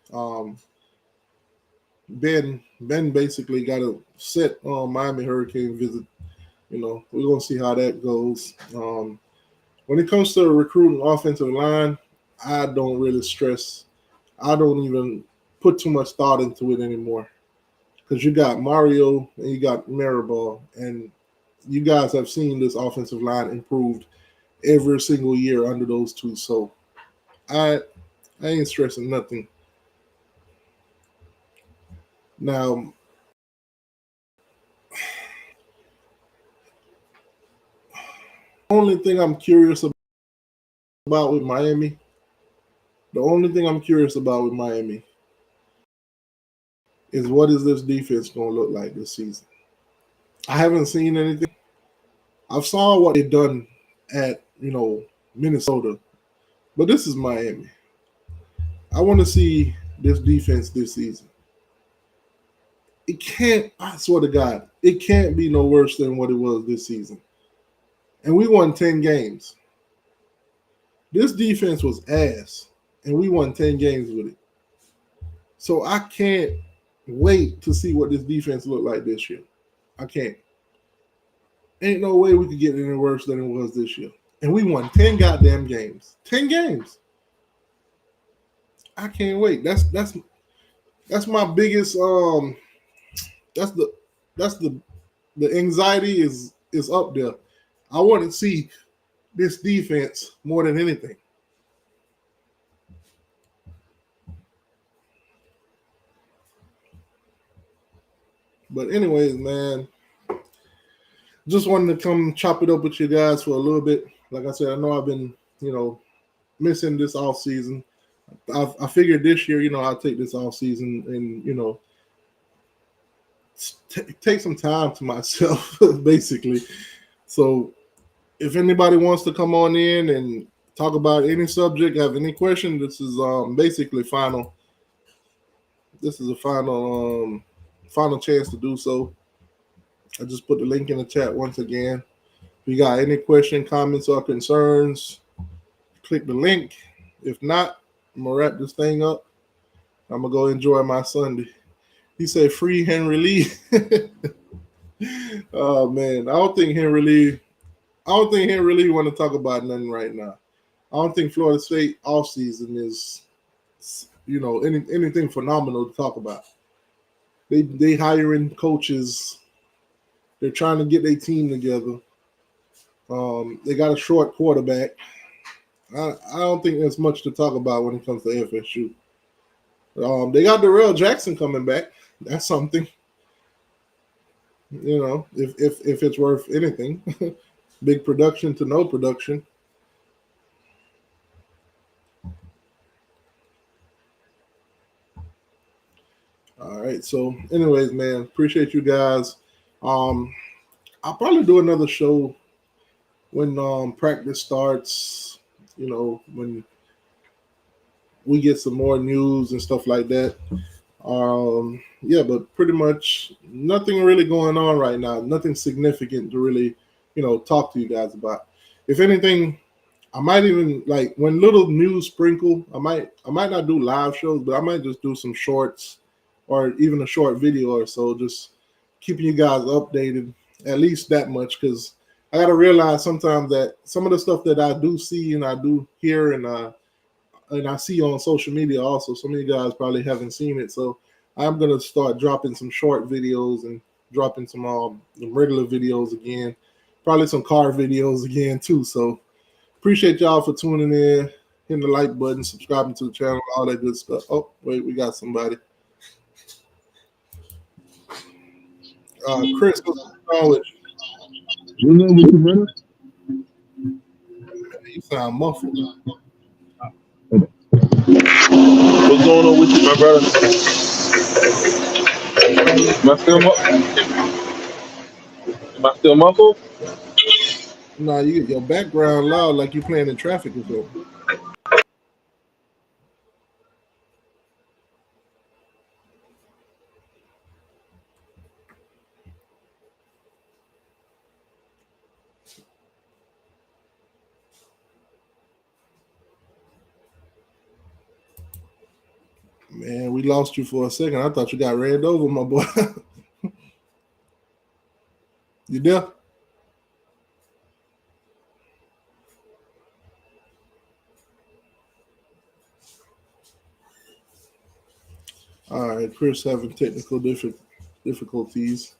Ben basically got a set Miami Hurricane visit. We're gonna see how that goes. When it comes to recruiting offensive line, I don't really stress. I don't even put too much thought into it anymore because you got Mario and you got Maribel, and you guys have seen this offensive line improved every single year under those two. So I ain't stressing nothing. Now, only thing I'm curious about with Miami, the only thing I'm curious about with Miami is what is this defense going to look like this season. I haven't seen anything. I've saw what they've done at Minnesota, but this is Miami. I want to see this defense this season. It can't. I swear to God, it can't be no worse than what it was this season. And we won 10 games. This defense was ass, and we won 10 games with it. So I can't wait to see what this defense look like this year. I can't. Ain't no way we could get any worse than it was this year. And we won 10 goddamn games. 10 games. I can't wait. That's my biggest that's the anxiety is up there. I want to see this defense more than anything. But anyways, man, just wanted to come chop it up with you guys for a little bit. Like I said, I know I've been, missing this off season. I figured this year, I'll take this off season and, take some time to myself, basically. So if anybody wants to come on in and talk about any subject, have any question, this is basically final. This is a final chance to do so. I just put the link in the chat once again. If you got any question, comments, or concerns, click the link. If not, I'm gonna wrap this thing up. I'm gonna go enjoy my Sunday. He said, "Free Henry Lee." Oh man, I don't think Henry Lee want to talk about nothing right now. I don't think Florida State offseason is, anything phenomenal to talk about. They hiring coaches. They're trying to get their team together. They got a short quarterback. I don't think there's much to talk about when it comes to FSU. They got Darrell Jackson coming back. That's something. If it's worth anything. Big production to no production. All right. So, anyways, man, appreciate you guys. I'll probably do another show when practice starts. When we get some more news and stuff like that. Yeah, but pretty much nothing really going on right now. Nothing significant to really, talk to you guys about. If anything, I might even like when little news sprinkle. I might not do live shows, but I might just do some shorts or even a short video or so, just keeping you guys updated at least that much, because I got to realize sometimes that some of the stuff that I do see and I do hear and I see on social media also, some of you guys probably haven't seen it. So I'm going to start dropping some short videos and dropping some regular videos again, probably some car videos again too. So appreciate y'all for tuning in. hitting the like button, subscribing to the channel, all that good stuff. Oh, wait, we got somebody. Chris, what's going on with you?
You know what you brother?
You sound muffled.
What's going on with you, my brother? Am I still muffled?
No, your background loud like you playing in traffic or something. Man, we lost you for a second. I thought you got ran over, my boy. You there? All right, Chris having technical difficulties.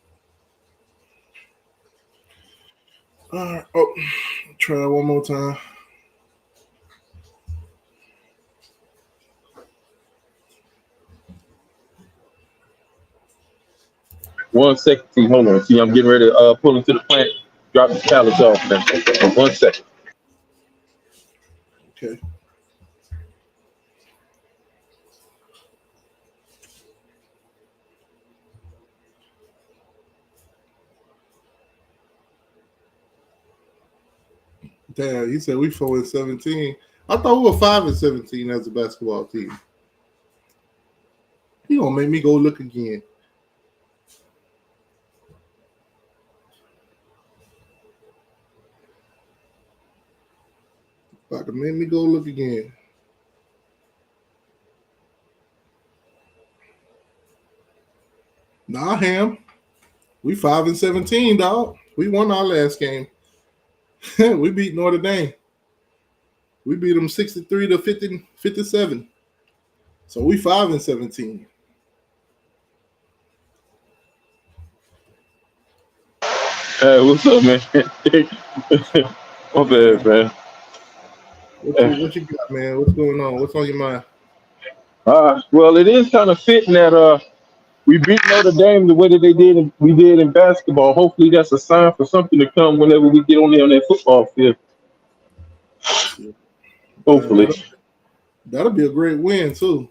All right, try one more time.
One second. See, hold on. See, I'm getting ready to pull into the plant, drop the pallets off. Man. 1 second.
Okay. Damn, he said we 4-17. I thought we were 5-17 as a basketball team. You gonna make me go look again? About to make me go look again. Nah, Ham. We 5-17, dog. We won our last game. We beat Notre Dame. We beat them 63 to 57. So we 5-17.
Hey, what's up, man? My bad, man.
What you got, man? What's going on? What's on your mind?
Well, it is kind of fitting that we beat Notre Dame the way that we did in basketball. Hopefully, that's a sign for something to come whenever we get on there on that football field. Hopefully,
that'll be a great win too.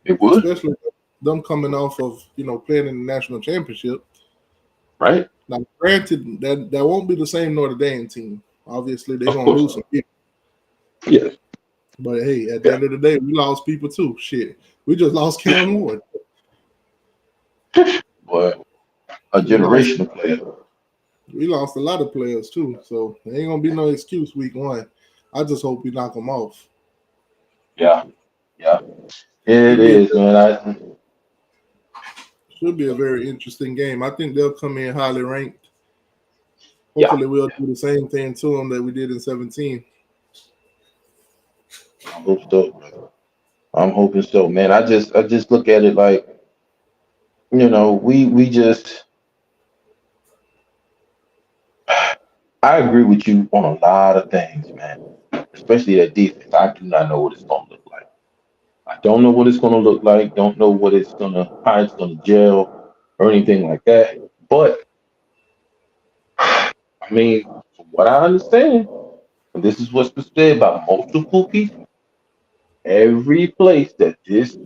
It would,
especially them coming off of playing in the national championship.
Right.
Now, granted, that won't be the same Notre Dame team. Obviously, they're gonna lose some people.
Yeah.
But hey, at the end of the day, we lost people too. Shit, we just lost Cam Ward.
Boy, a generational player.
We lost a lot of players too, so there ain't gonna be no excuse week one. I just hope we knock them off.
Yeah, it is, man.
Should be a very interesting game. I think they'll come in highly ranked. Hopefully, we'll do the same thing to them that we did in 17.
I hope so, brother. I'm hoping so, man. I just look at it like, we just. I agree with you on a lot of things, man. Especially that defense. I do not know what it's gonna look like. I don't know what it's gonna look like. Don't know how it's gonna gel or anything like that. But I mean, from what I understand, and this is what's been said by multiple people, every place that this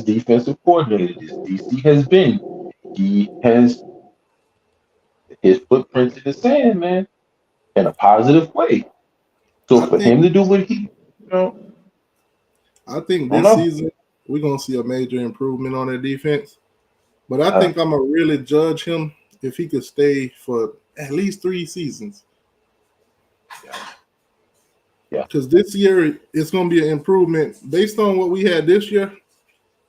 defensive coordinator, this DC has been, he has his footprints in the sand, man, in a positive way. So for him to do what
I think this season we're gonna see a major improvement on their defense. But I think I'm gonna really judge him if he could stay for at least 3 seasons.
Yeah.
Because this year it's gonna be an improvement based on what we had this year.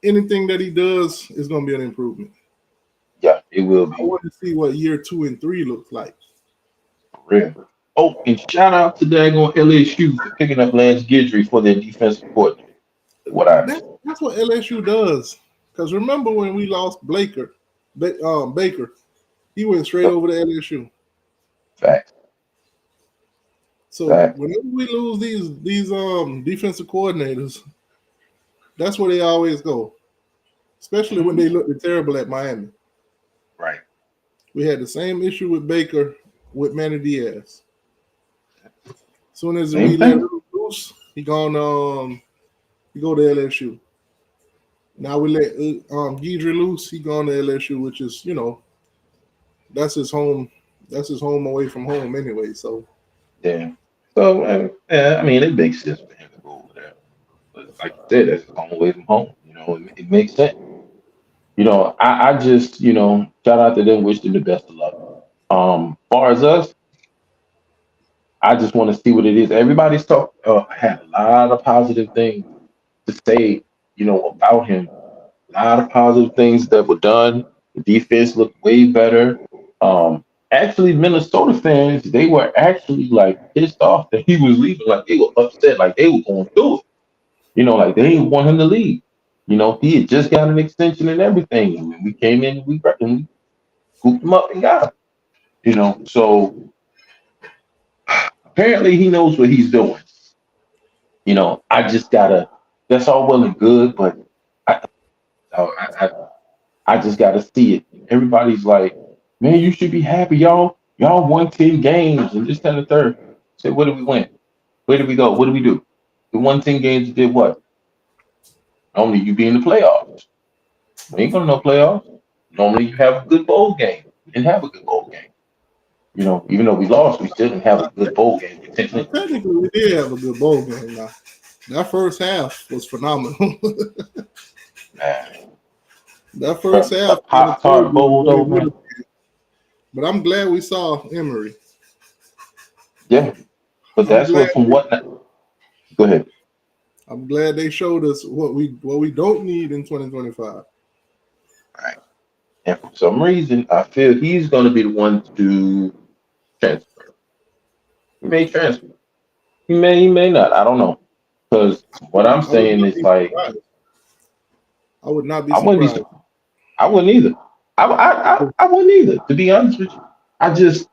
Anything that he does is gonna be an improvement.
Yeah, it will be.
I want to see what year 2 and 3 looks like.
For real. Oh, and shout out to daggone LSU for picking up Lance Guidry for their defensive coordinator.
That's what LSU does. Because remember when we lost Baker, he went straight over to LSU.
Facts.
So
That.
whenever we lose these defensive coordinators, that's where they always go. Especially when
Mhm.
they looked terrible at Miami.
Right.
We had the same issue with Baker with Manny Diaz. As soon as
Same
we let
thing.
him loose, he go to LSU. Now we let Guidry loose, he gone to LSU, which is that's his home. That's his home away from home anyway. So
Yeah. So, yeah, I mean, it makes sense for him to go over there. But like you said, that's his home away from home. It makes sense. I just, shout out to them, wish them the best of luck. Far as us, I just want to see what it is. Everybody's had a lot of positive things to say, about him. A lot of positive things that were done. The defense looked way better. Actually, Minnesota fans, they were actually like pissed off that he was leaving. Like they were upset, like they were going through it. Like they didn't want him to leave. He had just got an extension and everything. And when we came in, and we scooped him up and got him. So apparently he knows what he's doing. I just gotta. That's all well and good, but I, I just got to see it. Everybody's like, man, you should be happy, y'all. Y'all won 10 games and this, that, and the third. Say, what did we win? Where did we go? What did we do? We won 10 games and did what? Normally you be in the playoffs. We ain't gonna no playoffs. Normally you have a good bowl game. We didn't have a good bowl game. Even though we lost, we still didn't have a good bowl game
now
potentially.
technically we did have a good bowl game. Now that first half was phenomenal.
Man,
That first half
the
kind of
Pop
told
Tart
you
Bowl
what it
though,
would
man.
have. But I'm glad we saw Emory.
Yeah, but
I'm
that's
glad.
what from what. Go ahead.
I'm glad they showed us what we don't need in 2025.
Right. And for some reason, I feel he's going to be the one to transfer. He may transfer. He may not. I don't know. Because what I'm
I would
saying
not
is
be
like
surprised. I would not be
I wouldn't be.
surprised.
I wouldn't either. I wouldn't either. To be honest with you, I just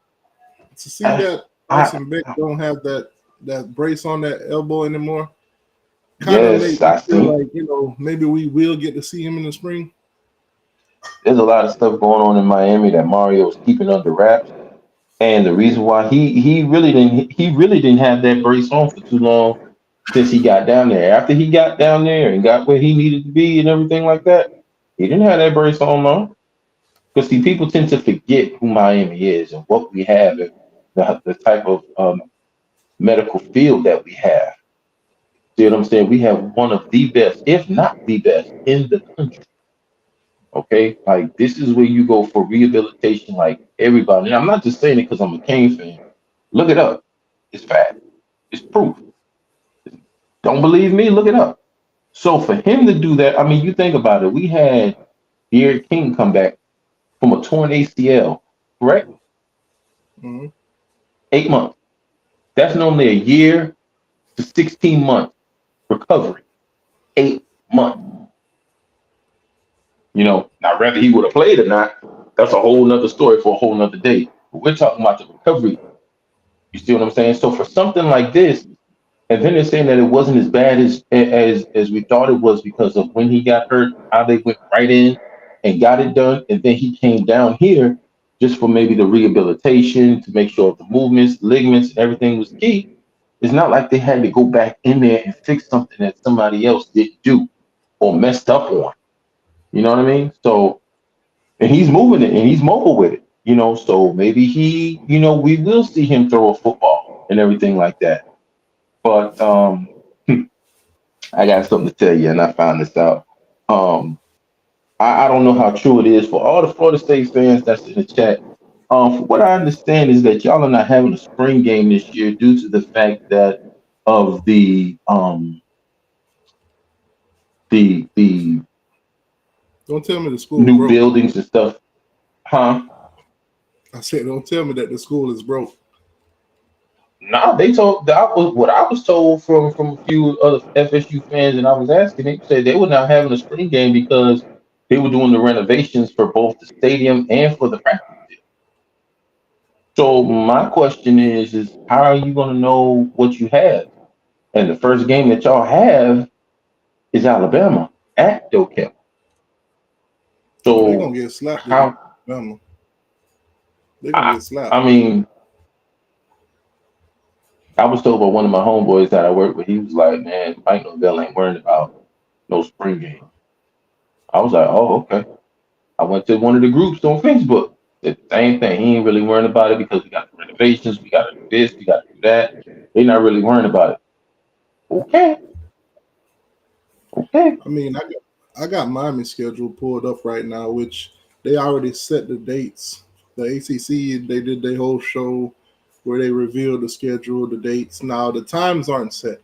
To see
I,
that
I
Carson Beck don't have that brace on that elbow anymore kind of
yes,
made me
I
feel
see.
like maybe we will get to see him in the spring.
There's a lot of stuff going on in Miami that Mario's keeping under wraps, and the reason why he really didn't have that brace on for too long since he got down there. After he got down there and got where he needed to be and everything like that, he didn't have that brace on long. Because see, people tend to forget who Miami is and what we have and the type of medical field that we have. See what I'm saying? We have one of the best, if not the best, in the country. Okay, like this is where you go for rehabilitation. Like everybody, and I'm not just saying it because I'm a Kane fan. Look it up. It's fact. It's proof. Don't believe me? Look it up. So for him to do that, I mean, you think about it. We had Derek King come back from a torn ACL, correct?
Hmm.
8 months. That's normally a year to 16 months recovery. 8 months. Now whether he would have played or not, that's a whole nother story for a whole nother day. But we're talking about the recovery. You see what I'm saying? So for something like this, and then they're saying that it wasn't as bad as we thought it was because of when he got hurt, how they went right in and got it done, and then he came down here just for maybe the rehabilitation to make sure the movements, ligaments, and everything was key. It's not like they had to go back in there and fix something that somebody else didn't do or messed up on. You know what I mean? So, and he's moving it and he's mobile with it. So maybe we will see him throw a football and everything like that. But I got something to tell you, and I found this out. Um, I don't know how true it is for all the Florida State fans that's in the chat. From what I understand is that y'all are not having a spring game this year due to the fact that of the
Don't tell me the school
new
broke.
buildings and stuff, huh?
I said, don't tell me that the school is broke.
No, they told that was what I was told from a few other FSU fans, and I was asking. They said they were not having a spring game because they were doing the renovations for both the stadium and for the practice. So my question is how are you going to know what you have? And the first game that y'all have is Alabama at Doak.
Oh, they're gonna
So
get slapped against
how?
Alabama. They're gonna
I,
get slapped.
I mean, I was told by one of my homeboys that I work with. He was like, "Man, Mike Norvell ain't worried about no spring game." I was like, "Oh, okay." I went to one of the groups on Facebook. Said the same thing. He ain't really worrying about it because we got renovations, we got to do this, we got to do that. They're not really worrying about it. Okay, okay,
I mean, I got Miami schedule pulled up right now, which they already set the dates. The ACC, they did their whole show where they revealed the schedule, the dates. Now the times aren't set.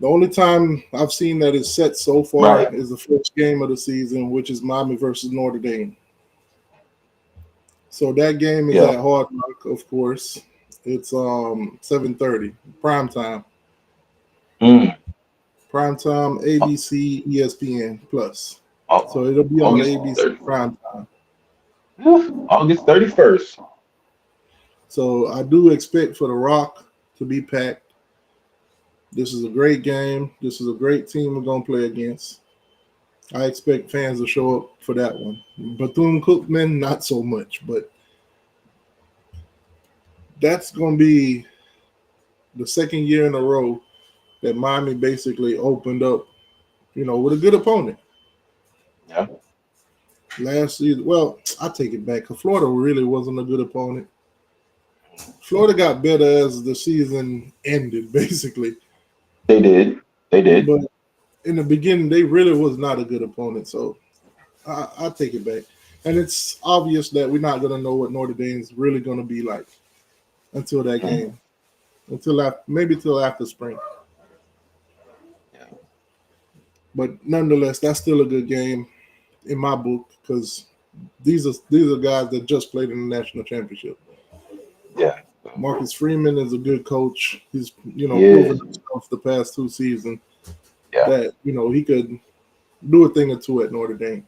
The only time I've seen that is set so far
right,
is the first game of the season, which is Miami versus Notre Dame. So that game is
yeah,
at Hard Rock, of course. It's 7:30 prime time.
mm,
Prime time, ABC, ESPN plus. So it'll be on
August
ABC
30th,
prime time.
August 31st.
So I do expect for the Rock to be packed. This is a great game. This is a great team we're gonna play against. I expect fans to show up for that one. Bethune Cookman, not so much, but that's gonna be the second year in a row that Miami basically opened up, with a good opponent.
Yeah,
Last season, well, I take it back. 'Cause Florida really wasn't a good opponent. Florida got better as the season ended, basically.
they did, they did.
But in the beginning, they really was not a good opponent. So I take it back. And it's obvious that we're not going to know what Notre Dame's really going to be like until that
Mhm.
game, until after, maybe till after spring.
Yeah,
But nonetheless, that's still a good game in my book because these are guys that just played in the national championship.
yeah,
Marcus Freeman is a good coach. He's
he
proven
is.
himself the past two seasons
Yeah,
that he could do a thing or two at Notre Dame.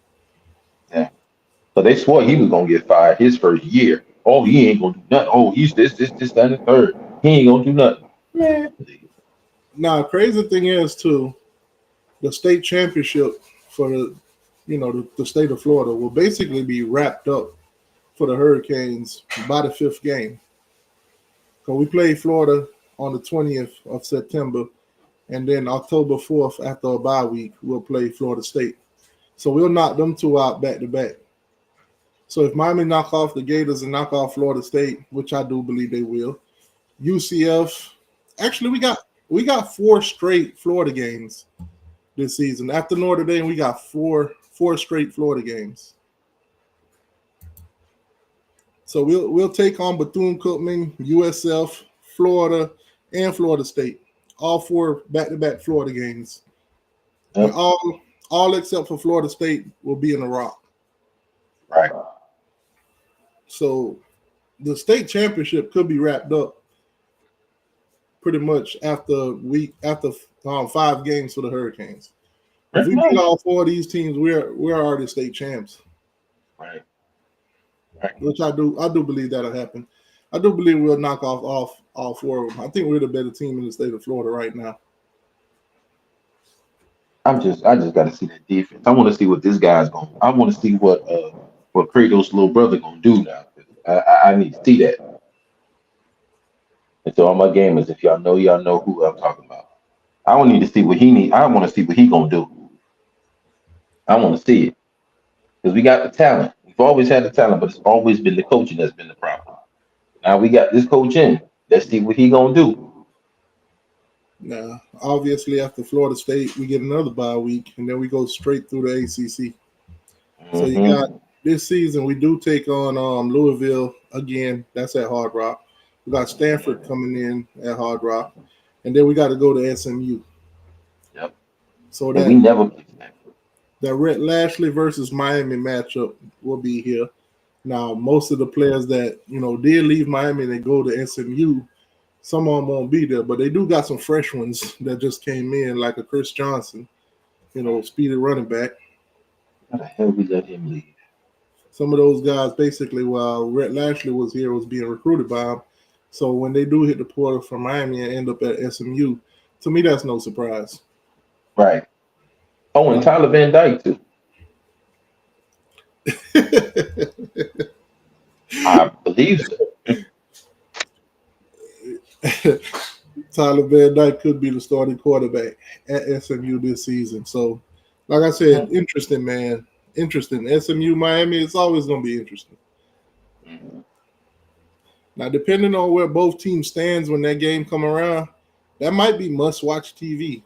yeah. So they swore he was gonna get fired his first year. Oh, he ain't gonna do nothing. Oh, he's this, that, and the third. He ain't gonna do nothing. Man, please.
Now, crazy thing is too, the state championship for the state of Florida will basically be wrapped up for the Hurricanes by the fifth game. So we play Florida on the 20th of September, and then October 4th after a bye week we'll play Florida State. So we'll knock them two out back to back. So if Miami knock off the Gators and knock off Florida State, which I do believe they will, UCF. Actually, we got four straight Florida games this season. After Notre Dame, we got four straight Florida games. So we'll take on Bethune Cookman, USF, Florida, and Florida State. All four back-to-back Florida games. And
Yep.
all except for Florida State will be in the Rock.
Right.
So the state championship could be wrapped up pretty much after 5 games for the Hurricanes. If
Pretty
we beat
much.
all four of these teams, we're already state champs,
Right. Right.
which I do believe that'll happen. I do believe we'll knock off all four of them. I think we're the better team in the state of Florida right now.
I just got to see that defense. I want to see what this guy's going. I want to see what Kratos' little brother gonna do now. I need to see that. And so all my gamers, if y'all know who I'm talking about. I don't need to see what he need. I want to see what he gonna do. I want to see it because we got the talent. We've always had the talent, but it's always been the coaching that's been the problem. Now we got this coach in. Let's see what he gonna do.
Now, obviously, after Florida State, we get another bye week, and then we go straight through the ACC. So you got
Hmm.
this season, we do take on Louisville again. That's at Hard Rock. We got Stanford coming in at Hard Rock, and then we got to go to SMU.
Yep.
So
And we
that
never played Stanford.
that Rhett Lashley versus Miami matchup will be here. Now, most of the players that did leave Miami and they go to SMU, some of them won't be there, but they do got some fresh ones that just came in, like a Chris Johnson, speedy running back.
How the hell we let him leave?
some of those guys basically while Rhett Lashley was here was being recruited by him. So when they do hit the portal from Miami and end up at SMU, to me that's no surprise.
Right. Oh, and Tyler Van Dyke too. I believe so.
Tyler Van Dyke could be the starting quarterback at SMU this season. So, like I said, interesting, man. Interesting. SMU, Miami, it's always going to be interesting.
Mhm.
Now, depending on where both teams stands when that game come around, that might be must-watch TV.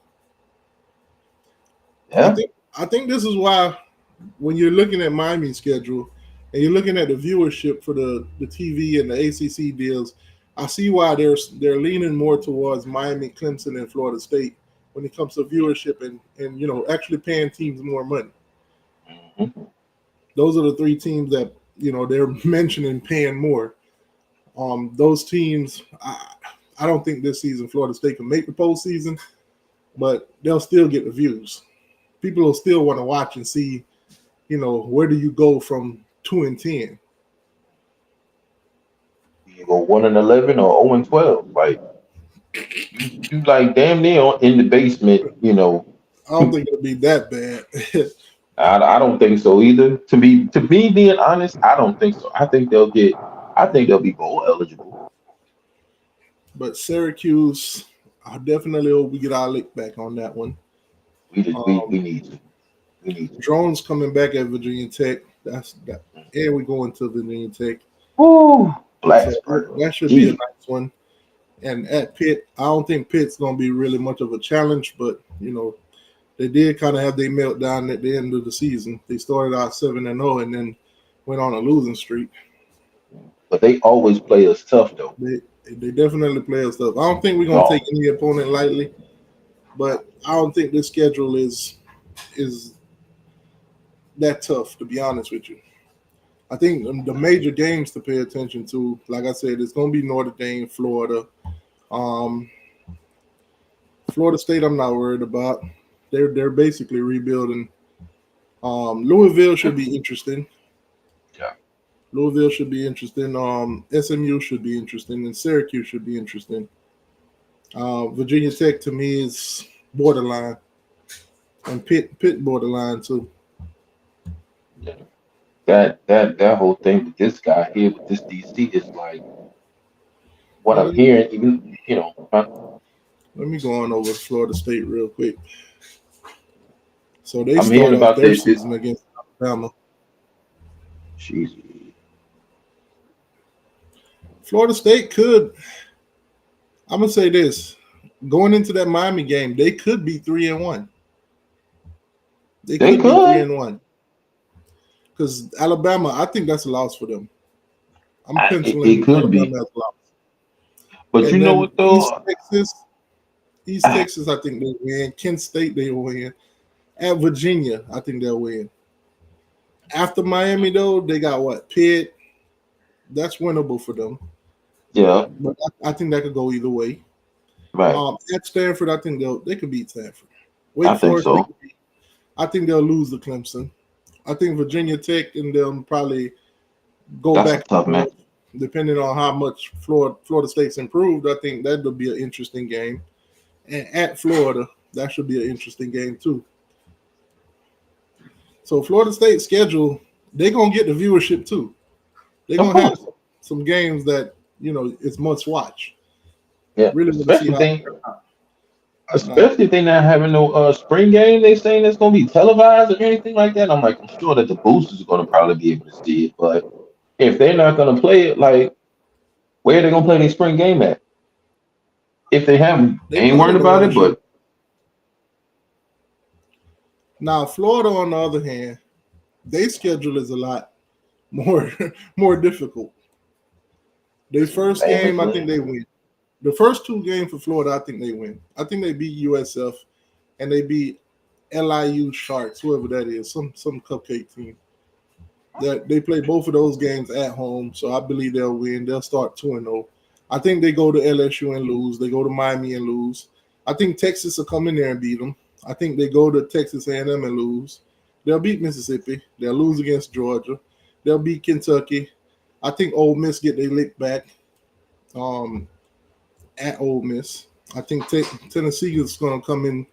Yeah.
I think this is why when you're looking at Miami's schedule and you're looking at the viewership for the TV and the ACC deals, I see why they're leaning more towards Miami, Clemson, and Florida State when it comes to viewership and actually paying teams more money.
Mhm.
Those are the three teams that they're mentioning paying more. Those teams, I don't think this season Florida State can make the postseason, but they'll still get the views. People will still want to watch and see, where do you go from 2-10?
You go 1-11 or 0-12. Like you like damn near in the basement.
I don't think it'll be that bad.
I don't think so either. To me, being honest, I don't think so. I think they'll be bowl eligible.
But Syracuse, I definitely hope we get our lick back on that one.
We just we,
Um,
we need to. We need to.
Drones coming back at Virginia Tech. That's that, and we're going to Virginia Tech.
Woo!
So that
Blacksburg.
should be a
Gee.
nice one. And at Pitt, I don't think Pitt's going to be really much of a challenge, but they did kind of have their meltdown at the end of the season. They started out 7-0 and then went on a losing streak.
But they always play us tough though.
They definitely play us tough. I don't think we're
They
going to take
all-
any opponent lightly, but I don't think this schedule is that tough, to be honest with you. I think the major games to pay attention to, like I said, it's going to be Notre Dame, Florida. Um, Florida State, I'm not worried about. They're basically rebuilding. Louisville should be interesting.
Yeah.
Louisville should be interesting. SMU should be interesting, and Syracuse should be interesting. Virginia Tech to me is borderline, and Pitt borderline too.
Yeah. That whole thing with this guy here with this DC is like what I'm hearing. Even
Let me go on over to Florida State real quick. So they
I'm
start
hearing
off
about
their
this.
season against Alabama.
Jesus.
Florida State could. I'm gonna say this: going into that Miami game, they could be 3-1. They
They
could be three
could.
and one because Alabama. I think that's a loss for them. I'm
It
penciling
could be.
Alabama as a loss.
But you
And
know
then
what though?
East Texas, I think they win. Kent State, they will win. At Virginia, I think they'll win. After Miami, though, they got what? Pitt. That's winnable for them.
Yeah.
But I think that could go either way.
Right.
At Stanford, I think they could beat Stanford.
I
Wake
think
Forest,
so.
I think they'll lose to Clemson. I think Virginia Tech and them probably go
That's a
back
tough
and
match.
forth, depending on how much Florida State's improved. I think that'll be an interesting game. And at Florida, that should be an interesting game too. So Florida State schedule, they're gonna get the viewership too. They're
Of
gonna have
course.
some games that it's must watch.
Yeah.
Really want to see
Especially if
how.
they
Now,
especially if they not having no spring game, they saying it's gonna be televised or anything like that. I'm like, I'm sure that the boosters are gonna probably be able to see it, but if they're not gonna play it, like where are they gonna play their spring game at? If they haven't, they
they
ain't
probably
worried
don't
about
want to
it,
show.
but
Now Florida, on the other hand, their schedule is a lot more more difficult. Their first game, I think
basically,
they win. The first two games for Florida, I think they win. I think they beat USF and they beat LIU Sharks, whoever that is, some cupcake team. That they play both of those games at home, so I believe they'll win. They'll start 2-0. I think they go to LSU and lose. They go to Miami and lose. I think Texas will come in there and beat them. I think they go to Texas A&M and lose. They'll beat Mississippi. They'll lose against Georgia. they'll beat Kentucky. I think Ole Miss get their lick back at Ole Miss. I think Tennessee is going to come in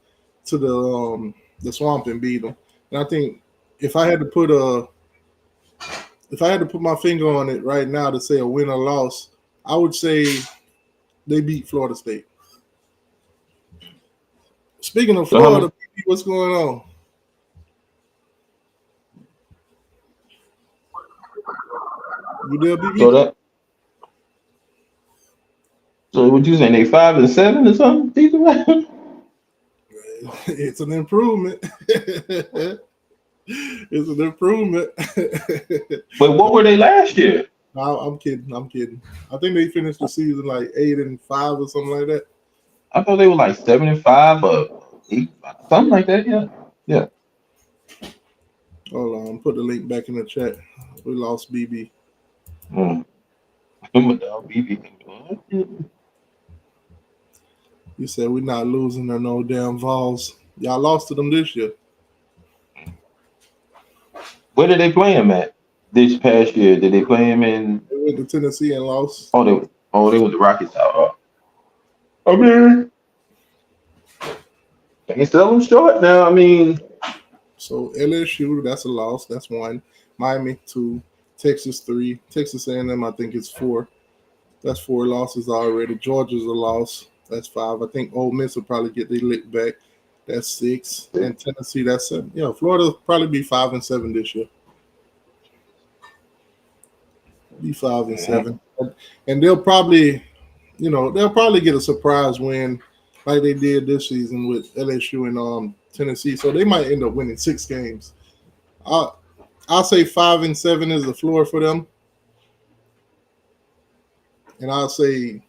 to the swamp and beat them. And I think if I had to put my finger on it right now to say a win or loss, I would say they beat Florida State. Speaking of Florida, what's going on? You there, BB?
So what you saying? They 5 and 7 or something?
It's an improvement. It's an improvement.
But what were they last year?
No, I'm kidding. I think they finished the season like 8-5 or something like that.
I thought they were like 7-5 or 8, something like that. Yeah.
Hold on, put the link back in the chat. We lost BB.
BB.
You said we're not losing to no damn Vols. Y'all lost to them this year.
Where did they play him at this past year? Did they play him in?
They went to Tennessee and lost.
They went to Rockets out. I mean, they can sell them short now. I mean,
so LSU, that's a loss. That's 1. Miami 2. Texas 3. Texas A&M, I think it's 4. That's 4 losses already. Georgia's a loss. That's 5. I think Ole Miss will probably get their lick back. That's 6. And Tennessee, that's 7. Yeah, Florida will probably be 5 and 7 this year. Be 5 and 7. And they'll probably get a surprise win like they did this season with LSU and Tennessee. So they might end up winning 6 games. I'll say 5 and 7 is the floor for them. And I'll say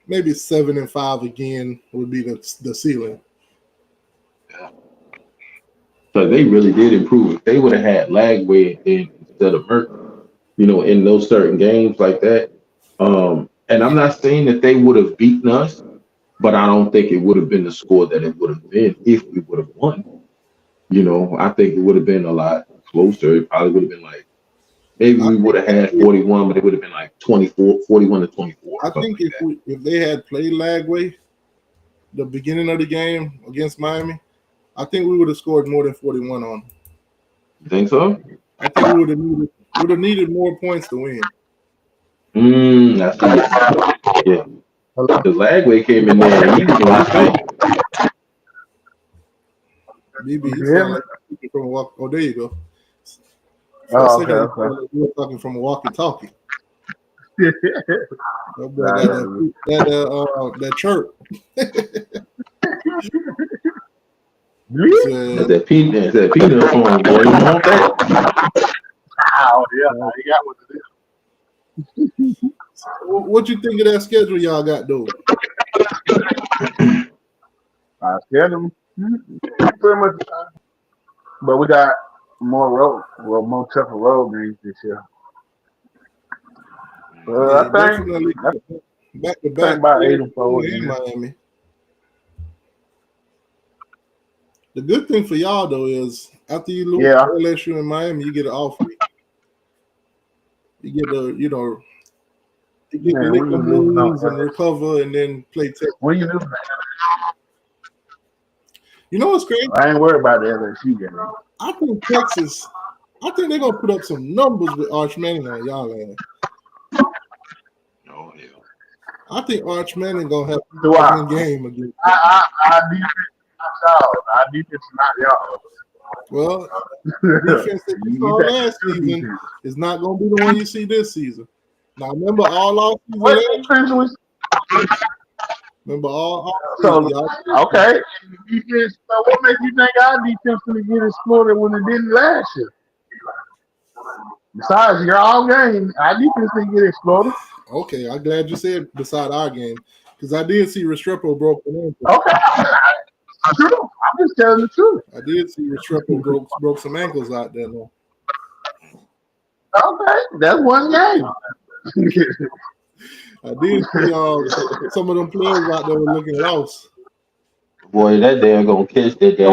maybe 7 and 5 again would be the ceiling.
Yeah. So they really did improve. If they would have had Lagway instead of Merck, in those certain games like that. And I'm not saying that they would have beaten us, but I don't think it would have been the score that it would have been if we would have won. I think it would have been a lot closer. It probably would have been like, maybe we would have had 41, but it would have been like 41 to 24.
I think if they had played Lagway the beginning of the game against Miami, I think we would have scored more than 41 on them.
You think so?
I think we would have needed more points to win.
That's right. Yeah. Because Lagway came in there and he was doing his thing.
BB, you sound like you're from walk. Oh, there you go.
Okay.
You were talking from a walkie-talkie. That chirp.
That peanut phone, boy. You want that?
Oh, yeah. You got what it is.
What you think of that schedule y'all got, though?
I scared them pretty much. But we got more tougher road games this year. I think
back to back
about 8 and 4
in Miami. The good thing for y'all though is after you lose LSU in Miami, you get an off week. You get the lick the moves and recover and then play Texas.
When you lose,
you know what's crazy?
I ain't worried about the LSU game.
I think Texas. I think they're gonna put up some numbers with Arch Manning on y'all ass.
Oh hell!
I think Arch Manning gonna have a win game again.
Our defense is not y'all.
Well, the defense that you saw last season is not gonna be the one you see this season. Now remember all season. Remember all season.
Okay. Defense, so what makes you think our defense gonna get exploited when it didn't last year? Besides your all game, our defense didn't get exploited.
Okay, I'm glad you said beside our game because I did see Restrepo broke an ankle.
Okay, true. I'm just telling the truth.
I did see Restrepo broke some ankles out there. Though.
Okay, that's one game.
I did see some of them players out there were looking lost.
Boy, that damn gonna catch that guy.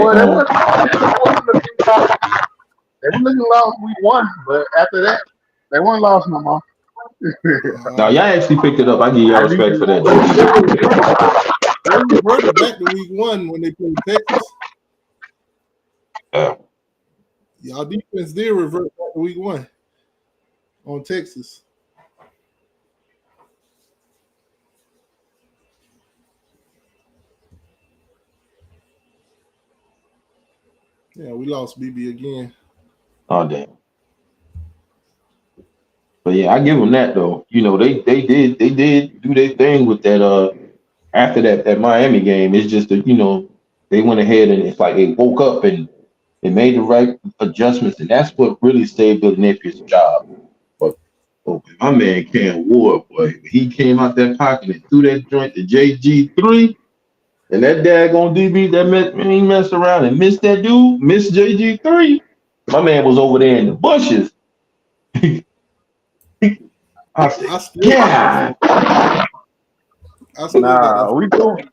They were looking lost week 1, but after that, they weren't lost no more.
Now y'all actually picked it up. I give y'all
I need
respect for that.
They reverted back to week 1 when they played Texas.
Yeah.
Y'all defense did revert back to week 1 on Texas. Yeah, we lost BB again.
Oh damn. But yeah, I give them that though. You know, they did do their thing with that. After that Miami game, it's just that they went ahead and it's like they woke up and they made the right adjustments, and that's what really saved Billy Napier's job. But my man Cam Ward, boy, he came out that pocket and threw that joint to JG3, and that daggone DB he messed around and missed that dude, missed JG3. My man was over there in the bushes. I said,
I still
yeah.
I still got
Nah,
that.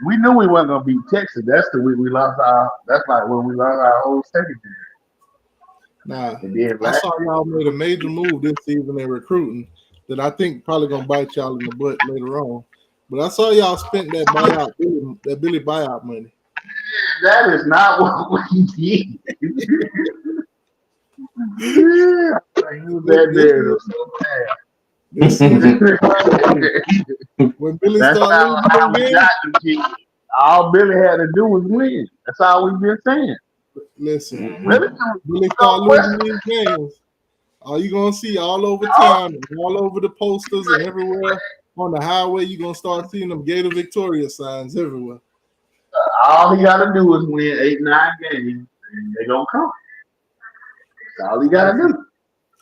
we knew we wasn't gonna beat Texas. That's the week we lost our. That's like when we lost our whole secondary.
Nah,
And then
I saw y'all made a major move this season in recruiting that I think probably gonna bite y'all in the butt later on. But I saw y'all spent that Billy buyout money.
that is not what we did. Yeah, that narrative so bad.
This season, when Billy
That's
started
not
losing
how
them
we
games,
got the team. All Billy had to do was win. That's all we've been saying.
listen,
Really,
Billy start losing these games. All you gonna see all over town, and all over the posters and everywhere on the highway, you gonna start seeing them Gator Victoria signs everywhere.
all he got to do is win 8-9 games, and they gonna come. That's all he got to do.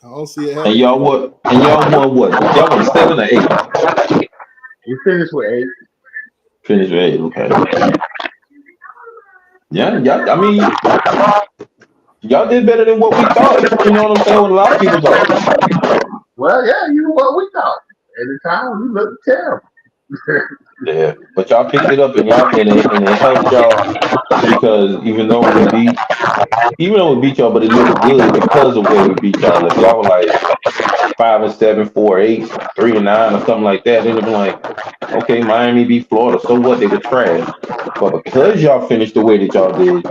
I don't see it
And
happening.
y'all what? And y'all won what? Y'all won 7 or 8?
We finished with 8.
Finished with 8. Okay. Yeah, y'all. I mean, y'all did better than what we thought. You know what I'm saying? What a lot of people thought.
Well, yeah, you know what we thought. At the time, we looked terrible.
Yeah, but y'all picked it up and it helped y'all because even though we beat y'all, but it looked good because of where we beat y'all. If y'all were like 5-7, 4-8, 3-9, or something like that, it'd have been like, okay, Miami beat Florida, so what? They were trash. But because y'all finished the way that y'all did,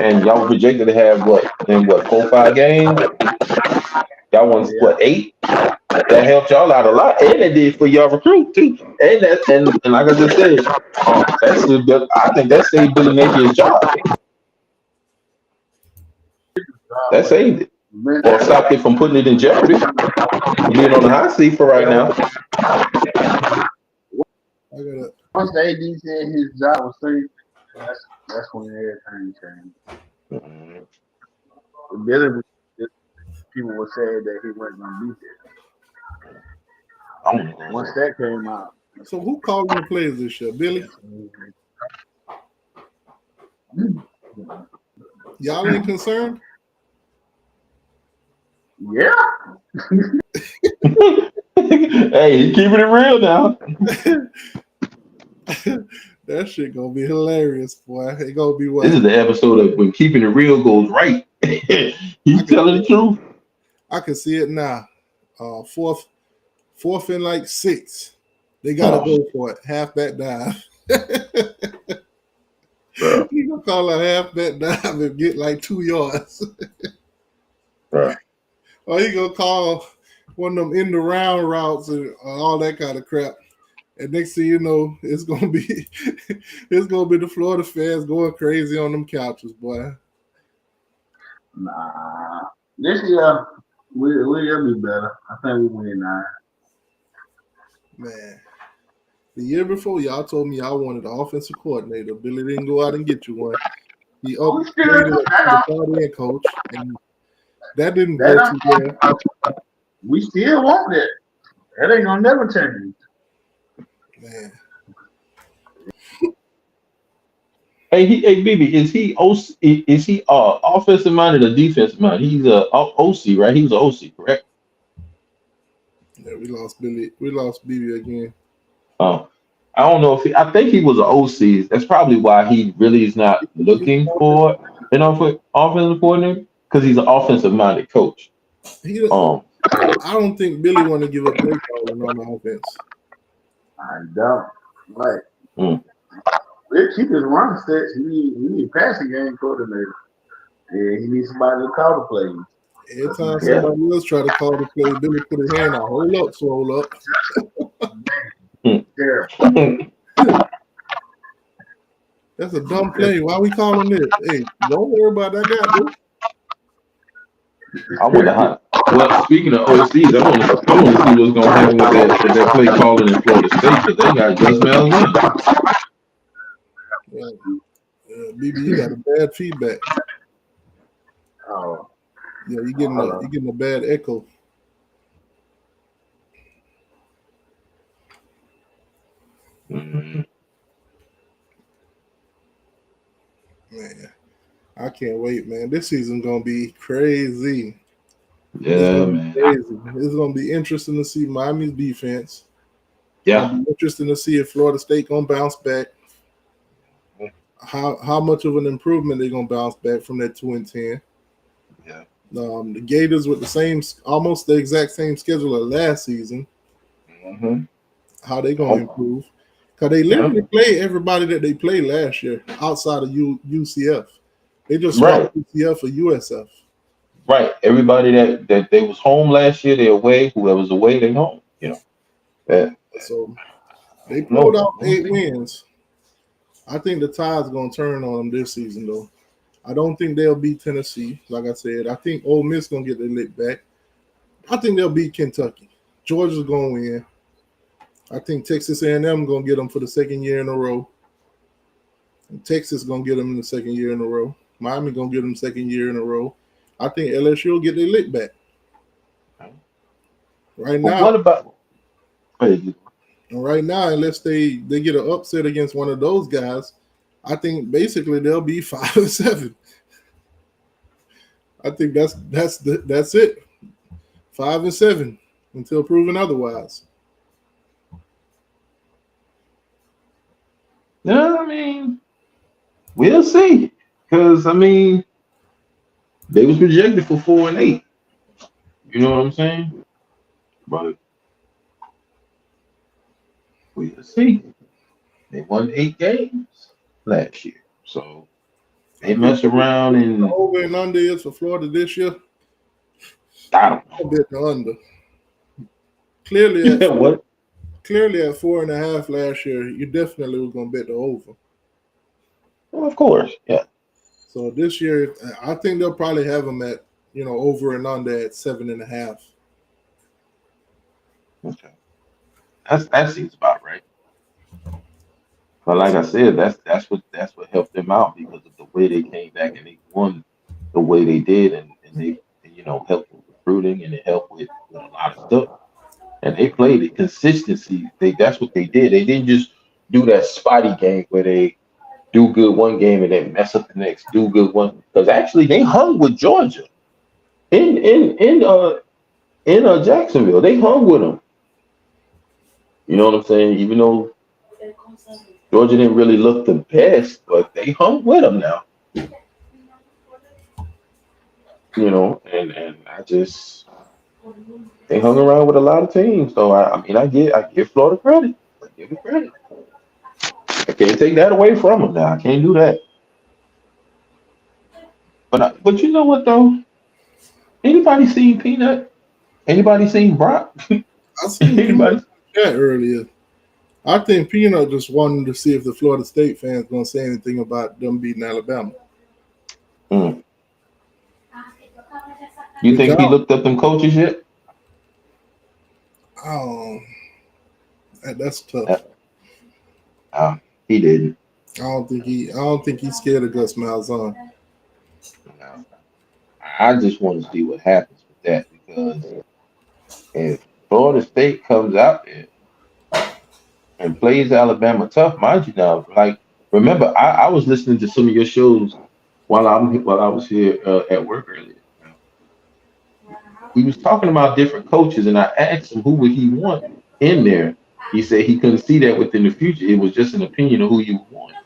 and y'all were projected to have what 4-5 games, y'all won
Yeah.
what 8? That helped y'all out a lot, and it did for y'all recruit too. And like I just said, I think that saved Billy Napier's job. That saved it, or stopped it from putting it in jeopardy. Being on the hot seat for right now.
I gotta.
Once the AD said his job was safe, that's when everything changed. Billy, people were saying that he wasn't gonna be there. Once that came out,
So who calling the plays this year? Billy? Y'all ain't concerned?
yeah.
Hey, he keeping it real now.
That shit gonna be hilarious, boy. It gonna be what?
This is the episode of when keeping it real goes right. He's telling the truth.
I can see it now. Fourth and like 6. They gotta go for it. Half that dive. You gonna call a half that dive and get like 2 yards.
Right.
Or you gonna call one of them in the round routes and all that kind of crap. And next thing you know, it's gonna be the Florida fans going crazy on them couches, boy.
Nah. This year we'll be better. I think we win 9.
Man. The year before, y'all told me y'all wanted an offensive coordinator. Billy didn't go out and get you one. He upgraded to the tight end coach, and that didn't go too well.
We still want that. That ain't gonna never change.
Man.
Hey, BB, is he offensive minded or defensive minded? He's a OC, right? He was an OC, correct?
Yeah, we lost Billy. We lost BB again.
I don't know if I think he was an OC. That's probably why he really is not looking for an offensive coordinator. because he's an offensive minded coach.
He,
Um,
I don't think Billy want to give up play calling on the offense.
I doubt. Like,
mm,
we'll keep his run stats. He need a passing game coordinator. Yeah, he needs somebody to call the plays.
Every
That's
time
what
yeah.
somebody else try to call the play, Billy put his hand out. Hold up, swole up.
Mm.
terrible.
That's a dumb play. Why we calling it? Hey, don't worry about that guy, dude.
I wonder how. Well, speaking of OCs, I want to see what's going to happen with that play calling in Florida State because they got Gus Malzahn.
Yeah, BB, you got a bad feedback.
Oh,
Yeah, you
hold
getting a bad echo.
Mm,
Man, I can't wait, man. This season gonna be crazy. It's
yeah,
gonna be
man.
crazy. It's gonna be interesting to see Miami's defense. It's
Yeah.
gonna be interesting to see if Florida State gonna bounce back. How much of an improvement they're gonna bounce back from that 2-10.
Yeah.
The Gators with almost the exact same schedule as last season.
Mm-hmm.
How they gonna improve? Because they
Yeah.
literally play everybody that they played last year outside of UCF. They just
Right.
swapped UCF for USF.
Right. Everybody that they was home last year, they away. Whoever's away, they home. Yeah.
So they pulled
No.
out
We'll
8
see.
wins. I think the tide's gonna turn on them this season, though. I don't think they'll beat Tennessee. Like I said, I think Ole Miss gonna get their lick back. I think they'll beat Kentucky. Georgia's gonna win. I think Texas A&M gonna get them for the second year in a row. And Texas gonna get them in the second year in a row. Miami gonna get them second year in a row. I think LSU will get their lick back. Right
But
now,
what about? Hey,
unless they get an upset against one of those guys, I think basically they'll be 5-7. I think that's it. 5-7 until proven otherwise.
yeah, I mean, we'll see. Because they was projected for 4-8. You know what I'm saying? But we'll see. They won 8 games last year, so
I
they
think
mess around
the
and
over and under is for Florida this year.
I don't
I bet the under. Clearly at
know what.
clearly at 4.5 last year, you definitely were gonna bet the over.
Well, of course, yeah.
So this year, I think they'll probably have them at over and under at 7.5.
Okay, that seems about right. But like I said, that's what helped them out because of the way they came back and they won the way they did, and they helped with recruiting and it helped with a lot of stuff. And they played it consistency. That's what they did. They didn't just do that spotty game where they do good one game and then mess up the next. Do good one because actually they hung with Georgia in Jacksonville. They hung with them. You know what I'm saying? Even though Georgia didn't really look the best, but they hung with them now. And I just they hung around with a lot of teams. So I give Florida credit. I give them credit. I can't take that away from them now. I can't do that. But you know what though? Anybody seen Peanut? Anybody seen Brock?
I seen Peanut
Anybody?
in the chat earlier. I think Peanut just wanted to see if the Florida State fans gonna say anything about them beating Alabama.
Mm. You
Good
think he
job.
looked up them coaches yet?
Oh, that's
Uh,
tough.
he didn't.
I don't think he's scared of Gus Malzahn.
No. I just want to see what happens with that because if Florida State comes out there and plays Alabama tough, mind you now, like remember I was listening to some of your shows while I was here at work earlier. We was talking about different coaches, and I asked him who would he want in there. He said he couldn't see that within the future. It was just an opinion of who you would want.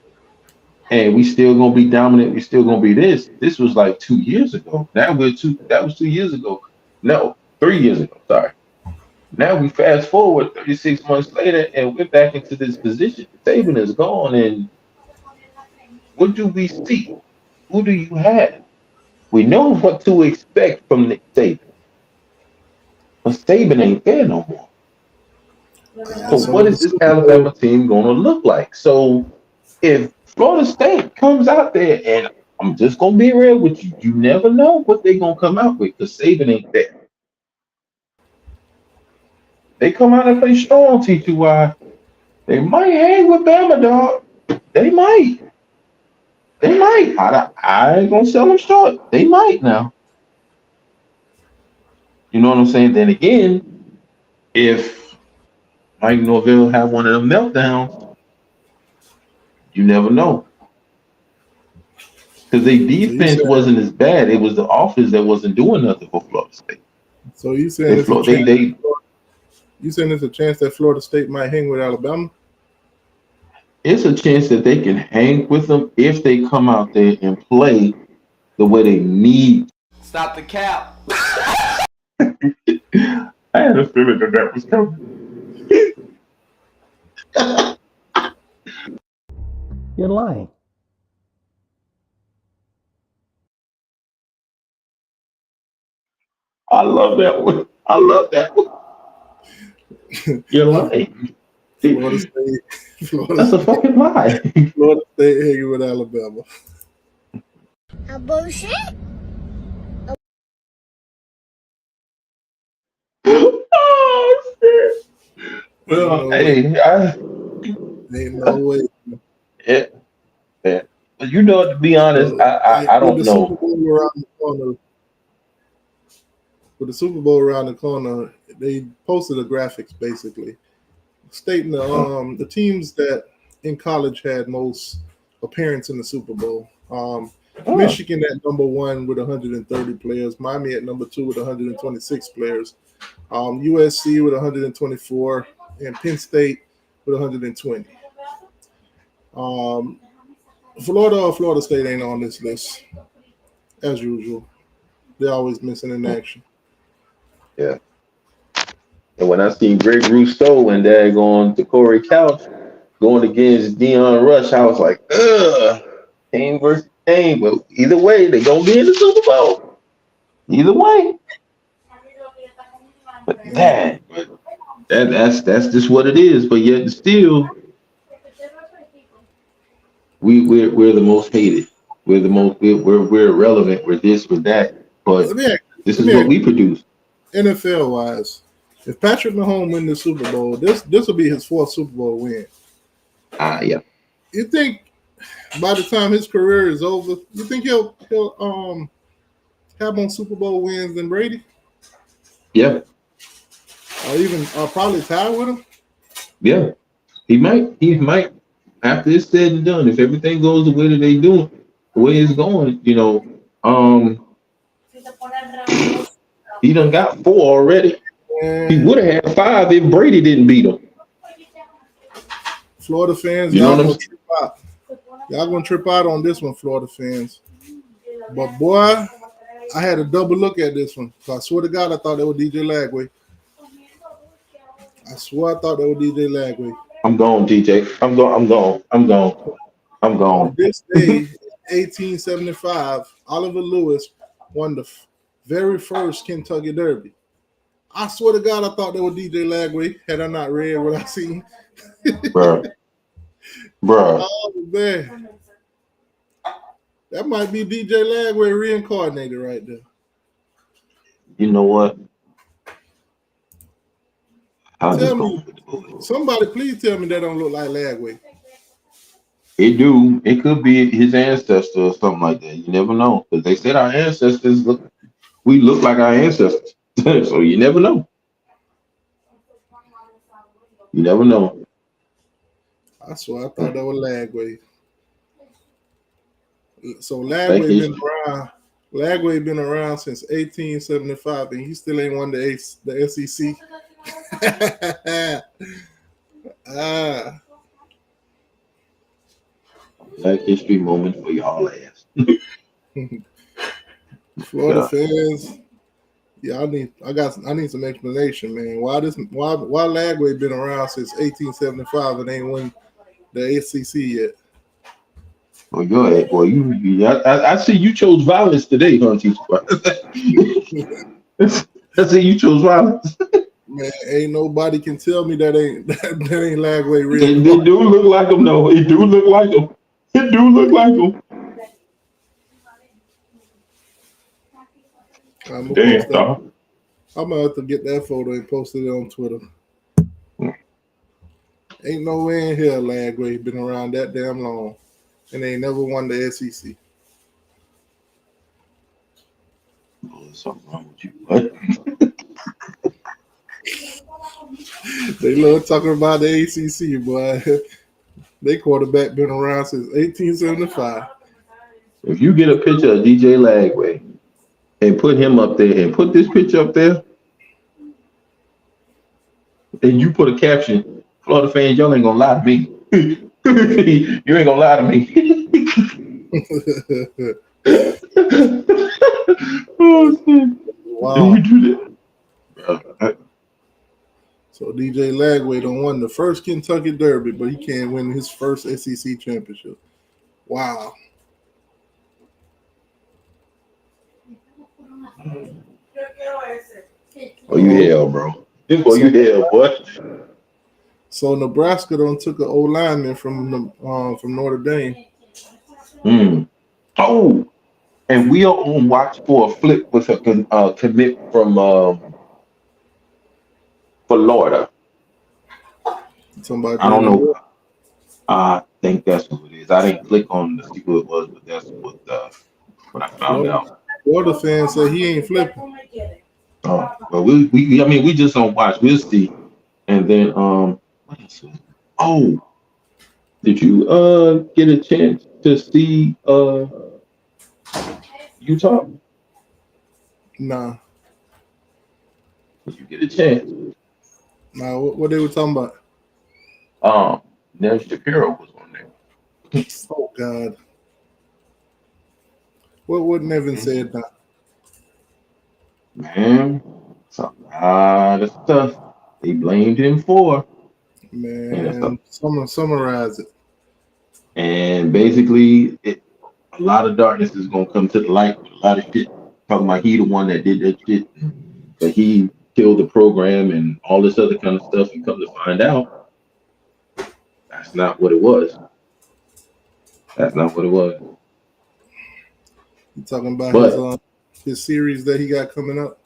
and we still gonna be dominant. We still gonna be this. This was like 2 years ago. Now we're two. That was 2 years ago. No, 3 years ago. Sorry. Now we fast forward 36 months later, and we're back into this position. Saban is gone, and what do we see? Who do you have? We know what to expect from Nick Saban, but Saban ain't there no more.
Yeah,
So
so
what
the
is this
Super Bowl.
Alabama team gonna look like? So if Florida State comes out there, and I'm just gonna be real with you, you never know what they're gonna come out with because Saban ain't there. They come out and play strong, T2Y. They might hang with Bama, dog. They might. They might. I ain't gonna sell them short. They might now. You know what I'm saying? Then again, if Mike Norvell have one of them meltdowns, you never know. Because their
So you
defense
saying
wasn't as bad. It was the offense that wasn't doing nothing for Florida State.
so you saying
They
there's a
Flo- they
chance
they
you saying there's a chance that Florida State might hang with Alabama?
it's a chance that they can hang with them if they come out there and play the way they need.
Stop the cap.
I had a feeling that that was coming.
You're lying.
I love that one. I love that one. You're lying.
Florida State, Florida
That's a
State,
fucking lie.
Florida State hanging with Alabama.
A bullshit?
Oh shit.
Ain't
Well,
no way.
hey,
Ain't no way.
yeah, yeah. But you know, to be honest,
So
I
with
don't
the Super
know.
Bowl around the corner, they posted a graphics basically stating the teams that in college had most appearance in the Super Bowl.
Oh,
Michigan at number one with 130 players, Miami at number two with 126 players, USC with 124, and Penn State with 120. Um, Florida State ain't on this list as usual. They're always missing in action.
yeah. And when I seen Greg Rousseau and Dad going to Corey Couch going against Deion Rush, I was like, ugh, team versus team. But either way, they gonna be in the Super Bowl. Either way. But
Man,
dang, but that's just what it is. But yet still, we're the most hated. We're the most we're irrelevant. We're this, we're that. But this
let
is
me
what
ask
we produce.
you, NFL wise, if Patrick Mahomes win the Super Bowl, this will be his fourth Super Bowl win.
Yeah.
You think by the time his career is over, you think he'll have more Super Bowl wins than Brady,
Yeah.
or probably tie with him?
Yeah. He might after it's said and done, if everything goes the way that they doing, the way it's going, um, he done got four already. He
And
would have had five if Brady didn't beat him.
Florida fans,
You know
y'all
what I'm
gonna
saying?
trip out. Y'all gonna trip out on this one, Florida fans. But boy, I had a double look at this one. So I swear to God, I thought that was DJ Lagway. I swear I thought that was DJ Lagway.
I'm gone, DJ. I'm gone. I'm gone. I'm gone. I'm
On
gone.
this day, 1875, Oliver Lewis won the very first Kentucky Derby. I swear to God, I thought that was DJ Lagway. Had I not read what I seen,
Bruh. Bruh.
oh man, that might be DJ Lagway reincarnated right there.
You know what? I'll
Tell
just go
me,
with the bullet.
somebody, please tell me that don't look like Lagway.
It do. It could be his ancestor or something like that. You never know. Because they said our ancestors look we look like our ancestors. So you never know. You never know.
I swear I thought that was Lagway. So
Like
Lagway been around since 1875, and he still ain't won the SEC. ah,
Black History moment for y'all ass.
Florida
Yeah.
fans, yeah, I need some explanation, man. Why Lagway been around since 1875 and ain't won the ACC yet?
Well, go ahead, boy. I see you chose violence today, huh, teacher? I see you chose violence.
Man, ain't nobody can tell me that ain't that ain't Lagway real
It
card.
do look like him, though. It do look like him. It do look like him.
I'm gonna post
Damn,
that.
dog.
I'm gonna have to get that photo and post it on Twitter. Ain't no way in hell Lagway been around that damn long and they ain't never won the SEC.
Oh, there's something wrong with you. What?
They love talking about the ACC, boy. They quarterback been around since 1875.
If you get a picture of DJ Lagway and put him up there and put this picture up there and you put a caption, Florida fans, y'all ain't gonna lie to me. You ain't gonna lie to me. Oh, shit. And you
Wow.
do that. Bro,
So DJ Lagway done won the first Kentucky Derby, but he can't win his first SEC championship. Wow.
oh, you
Oh,
hell, bro. This boy, you
so
hell, boy.
Nebraska done took an old lineman from Notre Dame.
Mm. Oh, and we are on watch for a flip with a commit from Florida.
Somebody
I don't
Jalen
know.
Moore.
I think that's who it is. I didn't click on to see who it was, but that's what I found
Florida,
out.
Florida fans say he ain't flipping.
Oh, but we I mean we just don't watch. We'll see. And then what else? Oh, did you get a chance to see Utah?
Nah.
Did you get a chance?
Nah, what they were talking about?
Um, Neil Shapiro was on there.
Oh God. What Nevin
Mhm.
said now?
Man, it's a lot of stuff they blamed him for, and it's a,
Man, summarize it.
and basically a lot of darkness is gonna come to the light with a lot of shit. Talking about he the one that did that shit, but he killed the program and all this other kind of stuff. And come to find out, that's not what it was. That's not what it was.
You talking about
But
his series that he got coming up?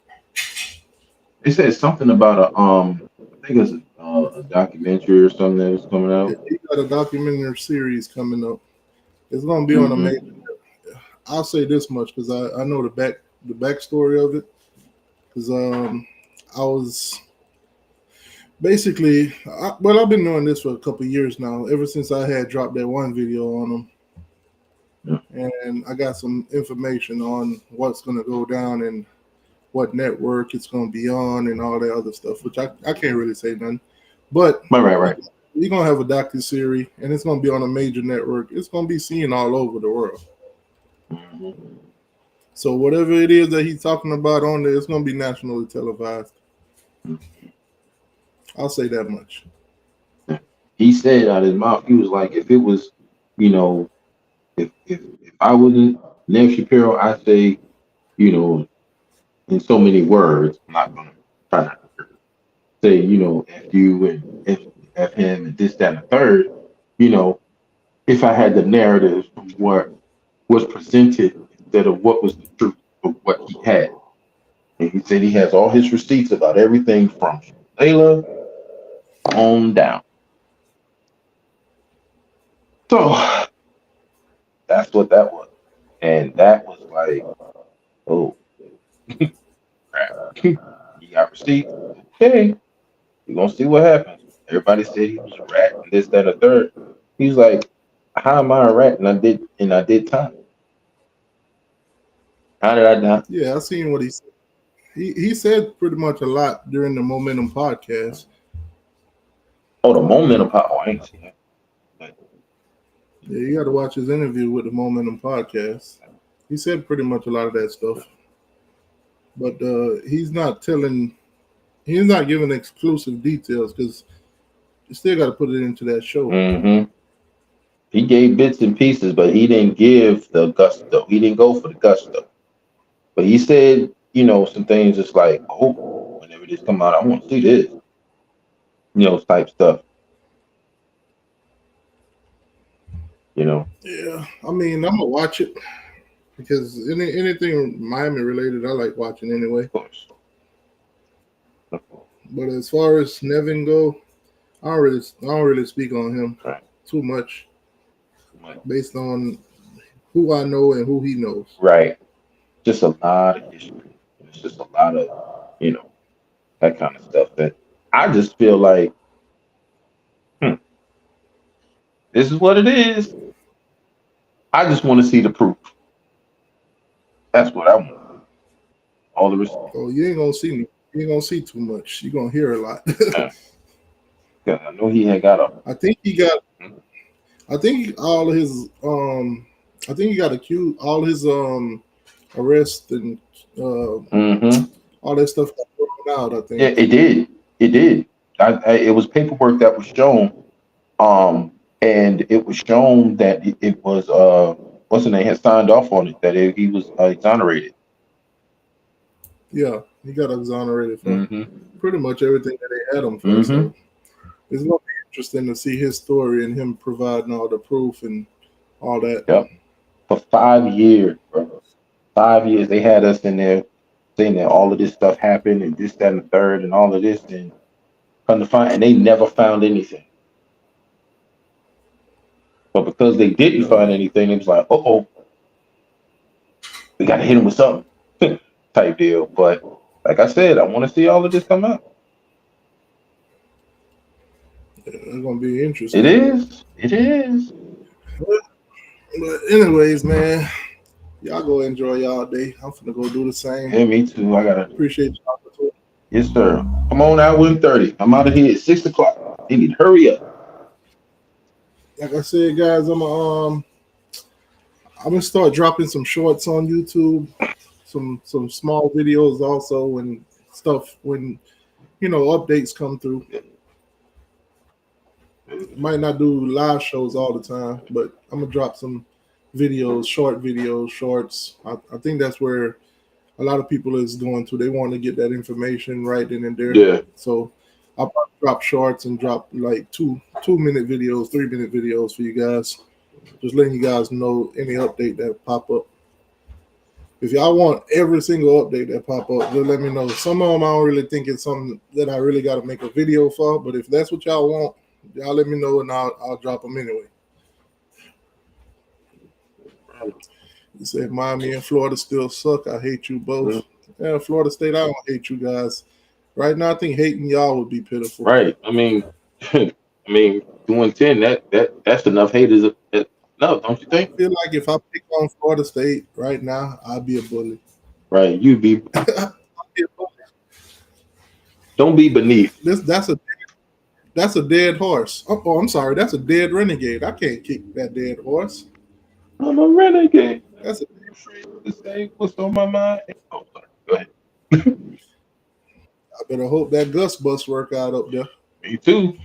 it said something about I think it's a documentary or something that was coming
Yeah,
out.
he got a documentary series coming up. It's gonna be on a
Hmm.
major. I'll say this much because I know the backstory of it. Because I was basically I've been doing this for a couple years now. Ever since I had dropped that one video on him,
Yeah.
and I got some information on what's gonna go down and what network it's gonna be on and all that other stuff, which I can't really say nothing. But
Right.
you're gonna have a docu-series and it's gonna be on a major network. It's gonna be seen all over the world.
Hmm.
So whatever it is that he's talking about on there, it's gonna be nationally televised. I'll say that much.
He said out of his mouth, he was like, if it was, you know, if I wasn't Neil Shapiro, I'd say, you know, in so many words, I'm not gonna try not to say, F you and F him and this, that, and the third, you know, if I had the narrative from what was presented instead of what was the truth of what he had. And he said he has all his receipts about everything from Layla on down. So that's what that was. And that was like, oh, crap. He got receipts. Okay, we're gonna see what happens. Everybody said he was a rat and this, that, and the third. He's like, how am I a rat? And I did time. How did I not?
Yeah, I seen what he said. He said pretty much a lot during the Momentum podcast.
Oh, the momentum power. I ain't seen that. But
Yeah, you got to watch his interview with the Momentum podcast. He said pretty much a lot of that stuff, but he's not giving exclusive details because you still got to put it into that show.
Mm-hmm. He gave bits and pieces, but he didn't give the gusto. He didn't go for the gusto. But he said, some things just like, oh, whenever this come out, I want to see this, type stuff.
Yeah, I mean, I'm gonna watch it because anything Miami related, I like watching anyway.
Of course.
But as far as Nevin go, I don't really speak on him
Right.
too much based on who I know and who he knows.
Right. Just a lot of history. It's just a lot of, that kind of stuff that I just feel like, this is what it is. I just want to see the proof. That's what I want. All the respect.
Oh, you ain't gonna see me. You ain't gonna see too much. You're gonna hear a lot.
Because I know he had got a.
I think he got. I think all of his. I think he got accused. All his arrest and all that stuff got thrown out. I think.
Yeah, it did. It did. It was paperwork that was shown. And it was shown that it was what's the name had signed off on it that he was exonerated.
Yeah, he got exonerated from pretty much everything that they had him for. So it's gonna be interesting to see his story and him providing all the proof and all that.
Yep. For 5 years, bro. 5 years they had us in there saying that all of this stuff happened and this, that, and the third and all of this, and come to find, and they never found anything. But because they didn't find anything, it was like, we got to hit him with something type deal. But like I said, I want to see all of this come out.
Yeah, it's going to be interesting.
It is. It is.
But anyways, man, y'all go enjoy y'all day. I'm finna go do the same.
Yeah, me too. I got to
appreciate y'all.
Yes, sir. Come on out, 1:30. I'm out of here at 6 o'clock. You need to hurry up.
Like I said, guys, I'm gonna start dropping some shorts on YouTube, some small videos also, and stuff when updates come through. Might not do live shows all the time, but I'm gonna drop some videos, short videos, shorts. I think that's where a lot of people is going to. They want to get that information right then and there.
Yeah.
So I'll probably drop shorts and drop like 2-minute videos, 3-minute videos for you guys. Just letting you guys know any update that pop up. If y'all want every single update that pop up, just let me know. Some of them I don't really think it's something that I really got to make a video for, but if that's what y'all want, y'all let me know and I'll drop them anyway. You said Miami and Florida still suck. I hate you both. Yeah, Florida State, I don't hate you guys. Right now, I think hating y'all would be pitiful.
Right. I mean, 2-10. That's enough haters. No, don't you think?
I feel like if I pick on Florida State right now, I'd be a bully.
Right. You'd be.
I'd be a bully.
Don't be beneath.
That's a dead horse. Oh, I'm sorry. That's a dead renegade. I can't kick that dead horse.
I'm a renegade.
That's a
to say what's on my mind. Oh, sorry. Go ahead.
I better hope that Gus bus work out up there.
Me too.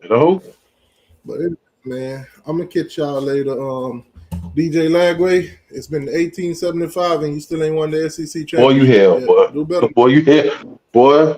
Better hope.
But man, I'm gonna catch y'all later. DJ Lagway, it's been 1875 and you still ain't won the SEC championship.
Boy, you hell, boy.
Do better.
Boy, you hell, boy.